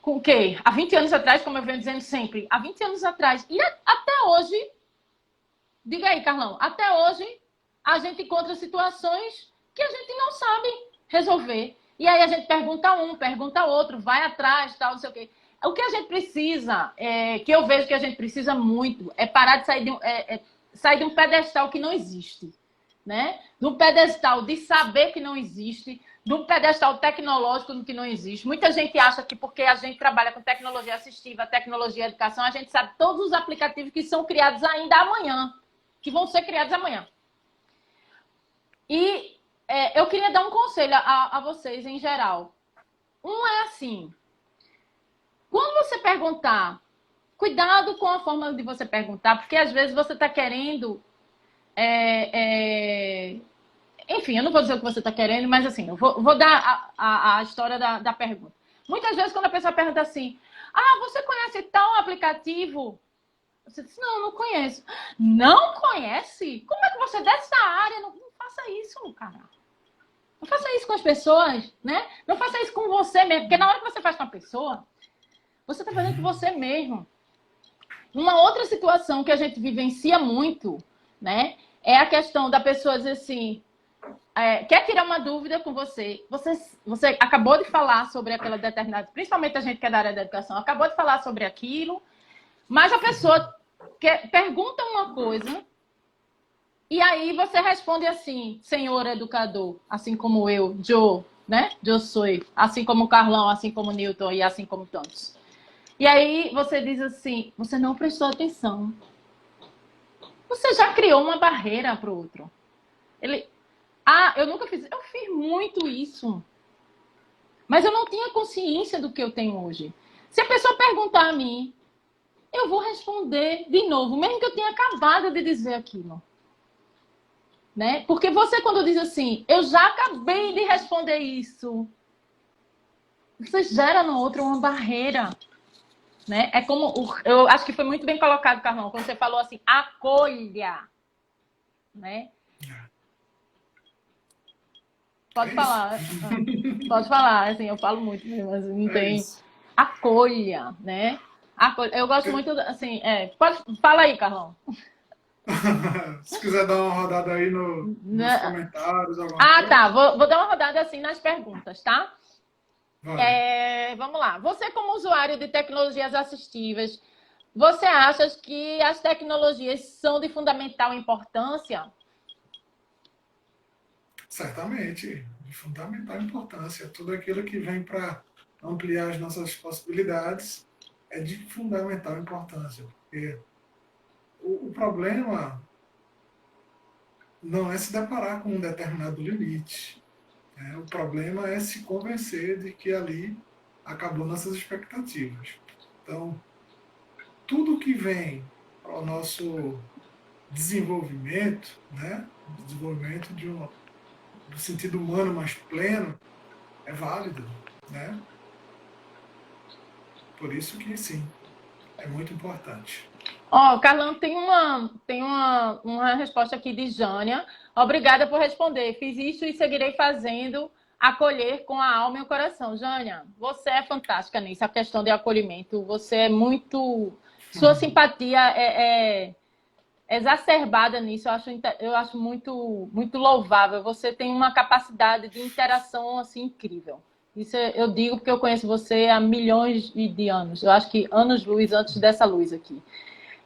com o quê? Há 20 anos atrás, como eu venho dizendo sempre. Há 20 anos atrás. E até hoje, diga aí, Carlão, até hoje a gente encontra situações que a gente não sabe resolver. E aí a gente pergunta um, pergunta outro, vai atrás, tal, não sei o quê. O que a gente precisa, que eu vejo que a gente precisa muito, é parar de sair de um pedestal que não existe. Né? Do pedestal de saber que não existe, do pedestal tecnológico que não existe. Muita gente acha que porque a gente trabalha com tecnologia assistiva, tecnologia e educação, a gente sabe todos os aplicativos que são criados ainda amanhã, que vão ser criados amanhã. E eu queria dar um conselho a vocês em geral. Um é assim, quando você perguntar, cuidado com a forma de você perguntar, porque às vezes você está querendo... Enfim, eu não vou dizer o que você está querendo, mas assim, eu vou dar a história da pergunta. Muitas vezes, quando a pessoa pergunta assim, você conhece tal aplicativo? Você diz, não conheço. Não conhece? Como é que você é dessa área? Não faça isso, cara. Não faça isso com as pessoas, né? Não faça isso com você mesmo, porque na hora que você faz com a pessoa, você está fazendo com você mesmo. Uma outra situação que a gente vivencia muito, né? É a questão da pessoa dizer assim, quer tirar uma dúvida com você. Você acabou de falar sobre aquela determinada... Principalmente a gente que é da área da educação. Acabou de falar sobre aquilo. Mas a pessoa pergunta uma coisa. E aí você responde assim, senhor educador. Assim como eu, Joe, né? Joe sou. Assim como o Carlão, assim como o Newton e assim como tantos. E aí você diz assim, você não prestou atenção. Você já criou uma barreira para o outro. Eu nunca fiz. Eu fiz muito isso. Mas eu não tinha consciência do que eu tenho hoje. Se a pessoa perguntar a mim, eu vou responder de novo, mesmo que eu tenha acabado de dizer aquilo. Né? Porque você, quando diz assim, eu já acabei de responder isso, você gera no outro uma barreira. Né? É como... Eu acho que foi muito bem colocado, Carlão, quando você falou assim, acolha. Né? Pode falar. Pode falar, assim, eu falo muito mesmo, assim, não tem... Isso. Acolha, né? Eu gosto muito, assim, fala aí, Carlão. Se quiser dar uma rodada aí nos comentários, alguma coisa. Tá, vou dar uma rodada assim nas perguntas, tá? Vamos lá. Você, como usuário de tecnologias assistivas, você acha que as tecnologias são de fundamental importância? Certamente, de fundamental importância. Tudo aquilo que vem para ampliar as nossas possibilidades é de fundamental importância. Porque o problema não é se deparar com um determinado limite. Né? O problema é se convencer de que ali acabou nossas expectativas. Então, tudo que vem para o nosso desenvolvimento, né? Desenvolvimento do sentido humano mais pleno, é válido, né? Por isso que sim, é muito importante. Carlão, tem uma resposta aqui de Jânia. Obrigada por responder. Fiz isso e seguirei fazendo, acolher com a alma e o coração. Jânia, você é fantástica nisso, a questão de acolhimento. Você é muito... Sua simpatia é exacerbada nisso. Eu acho muito, muito louvável. Você tem uma capacidade de interação assim incrível. Isso eu digo porque eu conheço você há milhões de anos. Eu acho que anos-luz antes dessa luz aqui.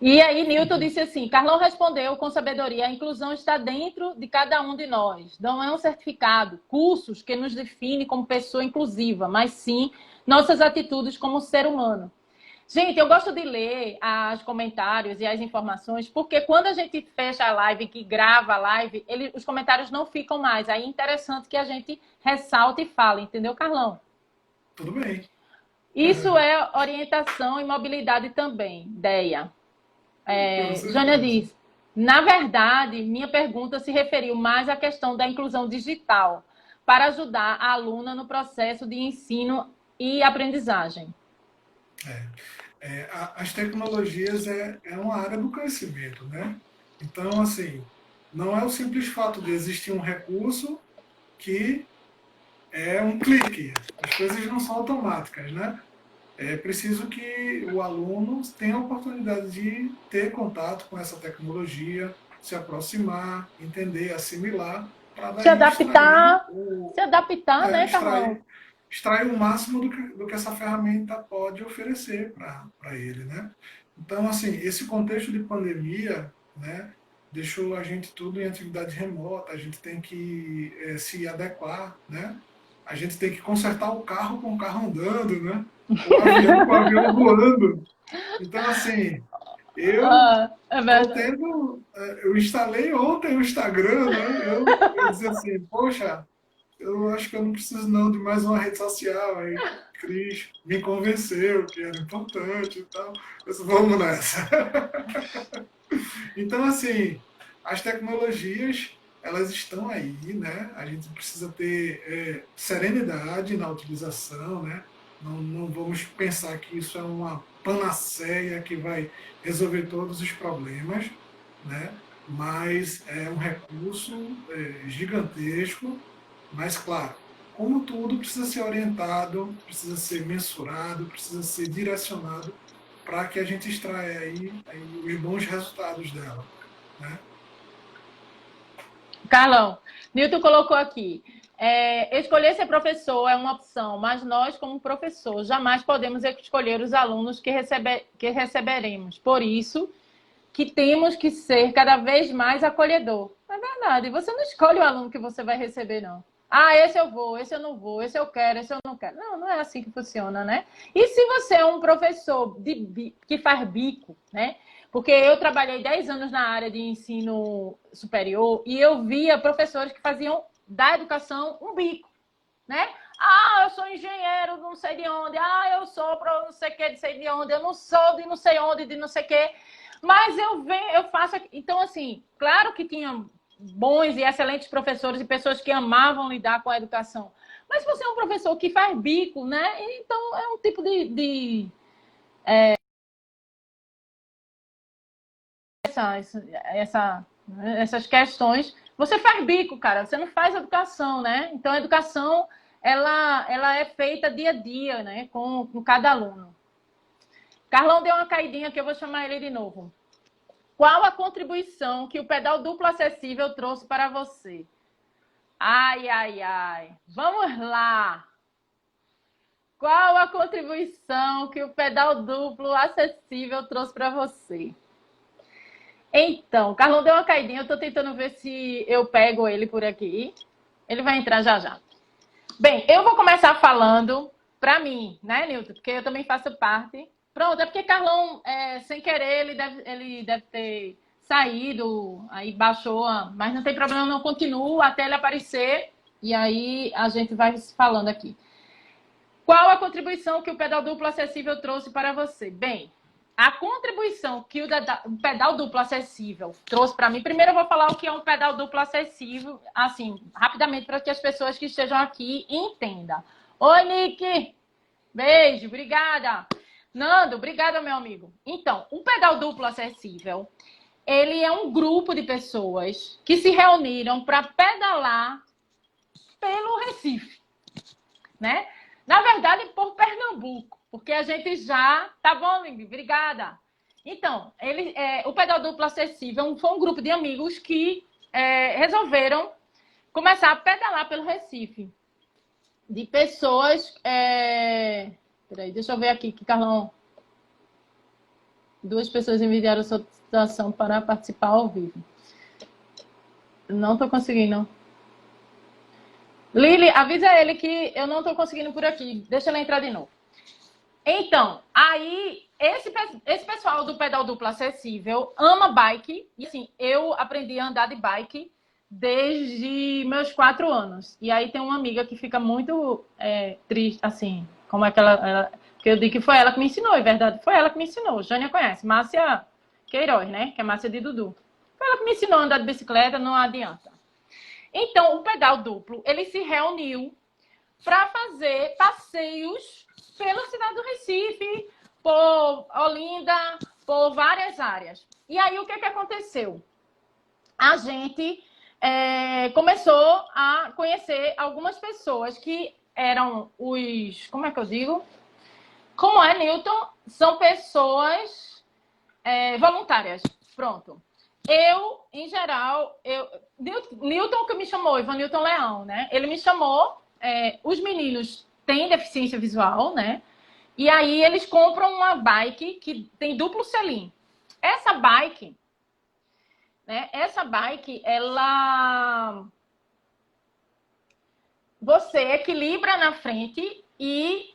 E aí Newton disse assim, Carlão respondeu com sabedoria, a inclusão está dentro de cada um de nós. Não é um certificado, cursos que nos define como pessoa inclusiva, mas sim nossas atitudes como ser humano. Gente, eu gosto de ler os comentários e as informações, porque quando a gente fecha a live, que grava a live, os comentários não ficam mais. Aí é interessante que a gente ressalte e fale, entendeu, Carlão? Tudo bem. Isso é orientação e mobilidade também, Deia. Jânia diz, na verdade, minha pergunta se referiu mais à questão da inclusão digital, para ajudar a aluna no processo de ensino e aprendizagem. As tecnologias é uma área do conhecimento, né? Então, assim, não é o simples fato de existir um recurso que é um clique. As coisas não são automáticas, né? É preciso que o aluno tenha a oportunidade de ter contato com essa tecnologia, se aproximar, entender, assimilar, para daí se adaptar, né, Carlão? Extrair o máximo do que essa ferramenta pode oferecer para ele, né? Então, assim, esse contexto de pandemia, né, deixou a gente tudo em atividade remota, a gente tem que se adequar, né? A gente tem que consertar o carro com o carro andando, né? O avião com o avião voando. Então, assim, eu instalei ontem o Instagram, né? Eu disse assim, poxa, eu acho que eu não preciso não de mais uma rede social. Aí Cris me convenceu que era importante e tal. Eu disse, vamos nessa. Então, assim, as tecnologias, elas estão aí, né? A gente precisa ter serenidade na utilização, né? Não vamos pensar que isso é uma panaceia que vai resolver todos os problemas, né? Mas é um recurso gigantesco, mas claro, como tudo precisa ser orientado, precisa ser mensurado, precisa ser direcionado para que a gente extraia aí os bons resultados dela, né? Carlão, Newton colocou aqui. Escolher ser professor é uma opção, mas nós, como professor, jamais podemos escolher os alunos que receberemos. Por isso, que temos que ser cada vez mais acolhedor. É verdade, você não escolhe o aluno que você vai receber, não. Ah, esse eu vou, esse eu não vou, esse eu quero, esse eu não quero. Não, não é assim que funciona, né? E se você é um professor que faz bico, né? Porque eu trabalhei 10 anos na área de ensino superior e eu via professores que faziam da educação um bico, né? Ah, eu sou engenheiro, não sei de onde. Ah, eu sou não sei o que, de sei de onde. Eu não sou de não sei onde, de não sei o que. Mas eu faço... Então, assim, claro que tinha bons e excelentes professores e pessoas que amavam lidar com a educação. Mas se você é um professor que faz bico, né? Então, é um tipo essas questões. Você faz bico, cara. Você não faz educação, né? Então, a educação, ela é feita dia a dia, né? Com cada aluno. Carlão deu uma caidinha que eu vou chamar ele de novo. Qual a contribuição que o pedal duplo acessível trouxe para você? Ai, ai, ai. Vamos lá. Qual a contribuição que o pedal duplo acessível trouxe para você? Então, o Carlão deu uma caidinha. Eu estou tentando ver se eu pego ele por aqui. Ele vai entrar já já. Bem, eu vou começar falando para mim, né, Nilton? Porque eu também faço parte. Pronto, é porque Carlão, sem querer, ele deve ter saído, aí baixou, mas não tem problema, não, continuo até ele aparecer e aí a gente vai falando aqui. Qual a contribuição que o pedal duplo acessível trouxe para você? Bem, a contribuição que o pedal duplo acessível trouxe para mim, primeiro eu vou falar o que é um pedal duplo acessível, assim, rapidamente, para que as pessoas que estejam aqui entendam. Oi, Nick! Beijo, obrigada! Nando, obrigada, meu amigo. Então, o pedal duplo acessível, ele é um grupo de pessoas que se reuniram para pedalar pelo Recife, né? Na verdade, por Pernambuco, porque a gente já... Tá bom, Ling? Obrigada. Então, o pedal duplo acessível foi um grupo de amigos que resolveram começar a pedalar pelo Recife. De pessoas... Peraí, deixa eu ver aqui que Carlão... 2 pessoas enviaram solicitação para participar ao vivo. Não estou conseguindo. Lili, avisa ele que eu não estou conseguindo por aqui. Deixa ele entrar de novo. Então, aí, esse pessoal do pedal duplo acessível ama bike. E assim, eu aprendi a andar de bike desde meus 4 anos. E aí tem uma amiga que fica muito triste, assim, como é que que eu digo que foi ela que me ensinou, é verdade, foi ela que me ensinou. Jânia conhece, Márcia Queiroz, né? Que é Márcia de Dudu. Foi ela que me ensinou a andar de bicicleta, não adianta. Então, o pedal duplo, ele se reuniu para fazer passeios pela cidade do Recife, por Olinda, por várias áreas. E aí, o que aconteceu? A gente começou a conhecer algumas pessoas que eram os... Como é que eu digo? Como é, Newton? São pessoas voluntárias. Pronto. Eu, em geral, Newton que me chamou, Ivan Newton Leão, né? Ele me chamou, os meninos têm deficiência visual, né? E aí eles compram uma bike que tem duplo selim. Essa bike, ela... Você equilibra na frente e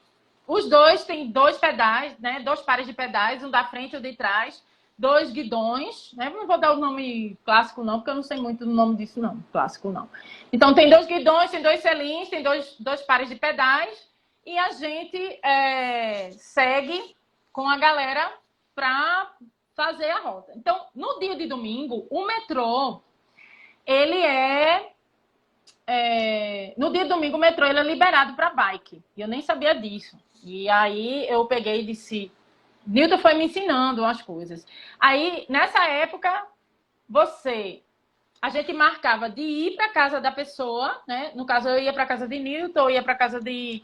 os dois têm 2 pedais, né? 2 pares de pedais, um da frente e um de trás. 2 guidões, né? Não vou dar o nome clássico não, porque eu não sei muito do nome disso não, clássico não. Então tem 2 guidões, tem 2 selins, tem dois pares de pedais e a gente segue com a galera para fazer a rota. Então, no dia de domingo, o metrô, ele no dia de domingo, o metrô ele é liberado para bike. E eu nem sabia disso. E aí eu peguei e disse... Nilton foi me ensinando as coisas. Aí, nessa época, a gente marcava de ir para casa da pessoa, né? No caso, eu ia para casa de Nilton, eu ia para casa de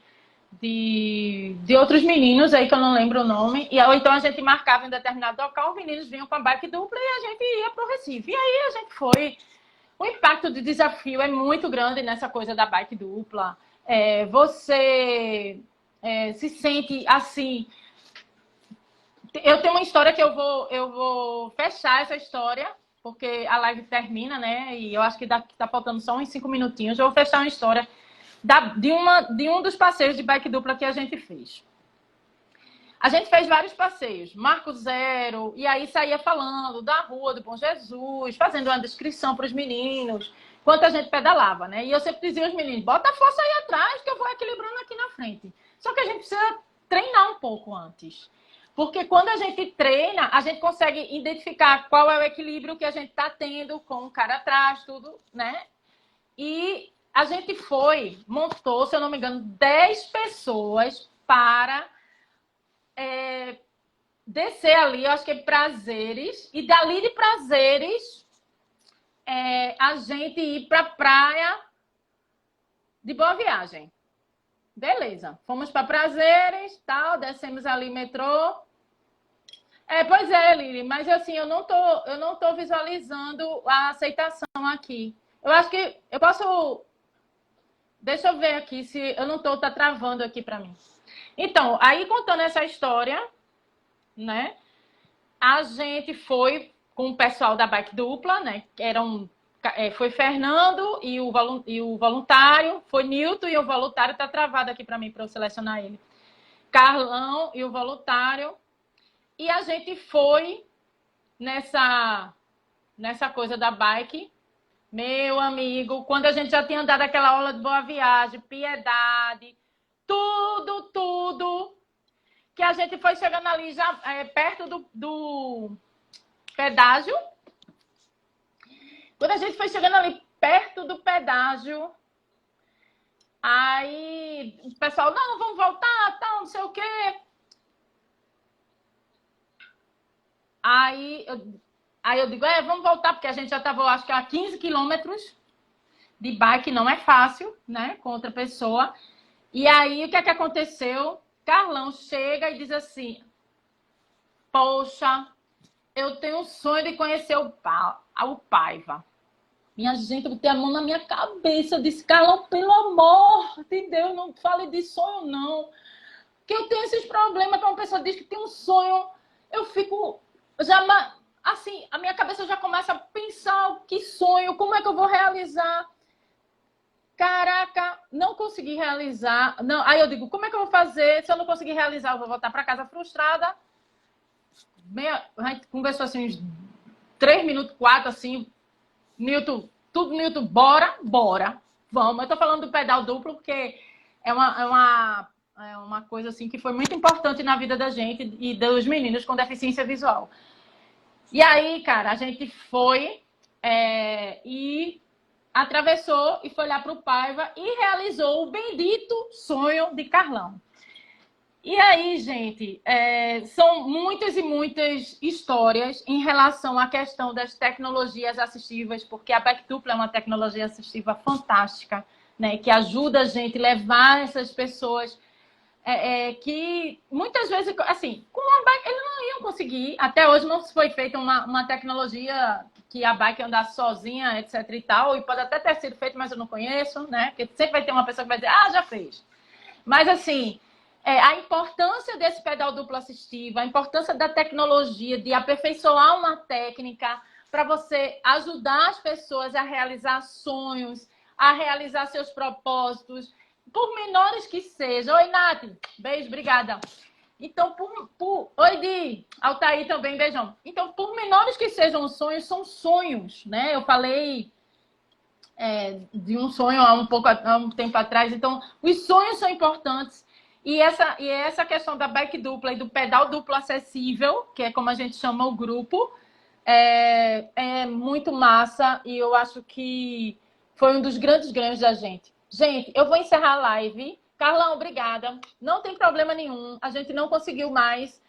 outros meninos aí que eu não lembro o nome. Ou então a gente marcava em determinado local, os meninos vinham com a bike dupla e a gente ia para o Recife. E aí a gente foi. O impacto de desafio é muito grande nessa coisa da bike dupla. Você se sente assim. Eu tenho uma história que eu vou fechar essa história, porque a live termina, né? E eu acho que tá faltando só uns 5 minutinhos. Eu vou fechar uma história de um dos passeios de bike dupla que a gente fez. A gente fez vários passeios, Marco Zero, e aí saía falando da Rua do Bom Jesus, fazendo uma descrição para os meninos, enquanto a gente pedalava, né? E eu sempre dizia aos meninos, bota a força aí atrás que eu vou equilibrando aqui na frente. Só que a gente precisa treinar um pouco antes. Porque quando a gente treina, a gente consegue identificar qual é o equilíbrio que a gente está tendo com o cara atrás, tudo, né? E a gente montou, se eu não me engano, 10 pessoas para descer ali, eu acho que é Prazeres, e dali de Prazeres a gente ir para a praia de Boa Viagem. Beleza, fomos para Prazeres, tal, descemos ali metrô. Pois é, Lili, mas assim, eu não tô visualizando a aceitação aqui. Eu acho que eu posso... Deixa eu ver aqui se eu não tá travando aqui para mim. Então, aí contando essa história, né? A gente foi com o pessoal da bike dupla, né? Foi Fernando e o voluntário, foi Nilton e o voluntário, tá travado aqui para mim, para eu selecionar ele. Carlão e o voluntário. E a gente foi nessa coisa da bike. Meu amigo, quando a gente já tinha andado aquela aula de Boa Viagem, Piedade, tudo, que a gente foi chegando ali já perto do pedágio. Quando a gente foi chegando ali perto do pedágio, aí o pessoal, não, vamos voltar, tal, não sei o quê. Aí eu digo, vamos voltar, porque a gente já estava, acho que a 15 quilômetros de bike, não é fácil, né, com outra pessoa. E aí, o que é que aconteceu? Carlão chega e diz assim, poxa, eu tenho um sonho de conhecer o Paiva. Minha gente, eu botei a mão na minha cabeça, eu disse, Carlão, pelo amor de Deus, não fale de sonho, não. Porque eu tenho esses problemas, quando uma pessoa diz que tem um sonho, eu fico... assim, a minha cabeça já começa a pensar que sonho, como é que eu vou realizar? Caraca, não consegui realizar. Não, aí eu digo, como é que eu vou fazer? Se eu não conseguir realizar, eu vou voltar para casa frustrada. A gente conversou assim uns 3 minutos, 4, assim. Nilton, bora. Vamos. Eu tô falando do pedal duplo porque é uma coisa assim que foi muito importante na vida da gente e dos meninos com deficiência visual. E aí, cara, a gente foi e atravessou e foi lá para o Paiva e realizou o bendito sonho de Carlão. E aí, gente, são muitas e muitas histórias em relação à questão das tecnologias assistivas, porque a bike dupla é uma tecnologia assistiva fantástica, né, que ajuda a gente a levar essas pessoas que muitas vezes, assim, com uma bike eles não iam conseguir. Até hoje não foi feita uma tecnologia que a bike andasse sozinha, etc e tal, e pode até ter sido feito, mas eu não conheço, né, porque sempre vai ter uma pessoa que vai dizer, já fez. Mas, assim... a importância desse pedal duplo assistivo, a importância da tecnologia, de aperfeiçoar uma técnica para você ajudar as pessoas a realizar sonhos, a realizar seus propósitos, por menores que sejam. Oi, Nath. Beijo, obrigada. Então, Oi, Di! Altair também, beijão. Então, por menores que sejam os sonhos, são sonhos, né? Eu falei de um sonho há um tempo atrás. Então, os sonhos são importantes. E essa questão da bike dupla e do pedal duplo acessível, que é como a gente chama o grupo, é muito massa. E eu acho que foi um dos grandes ganhos da gente. Gente, eu vou encerrar a live. Carlão, obrigada. Não tem problema nenhum. A gente não conseguiu mais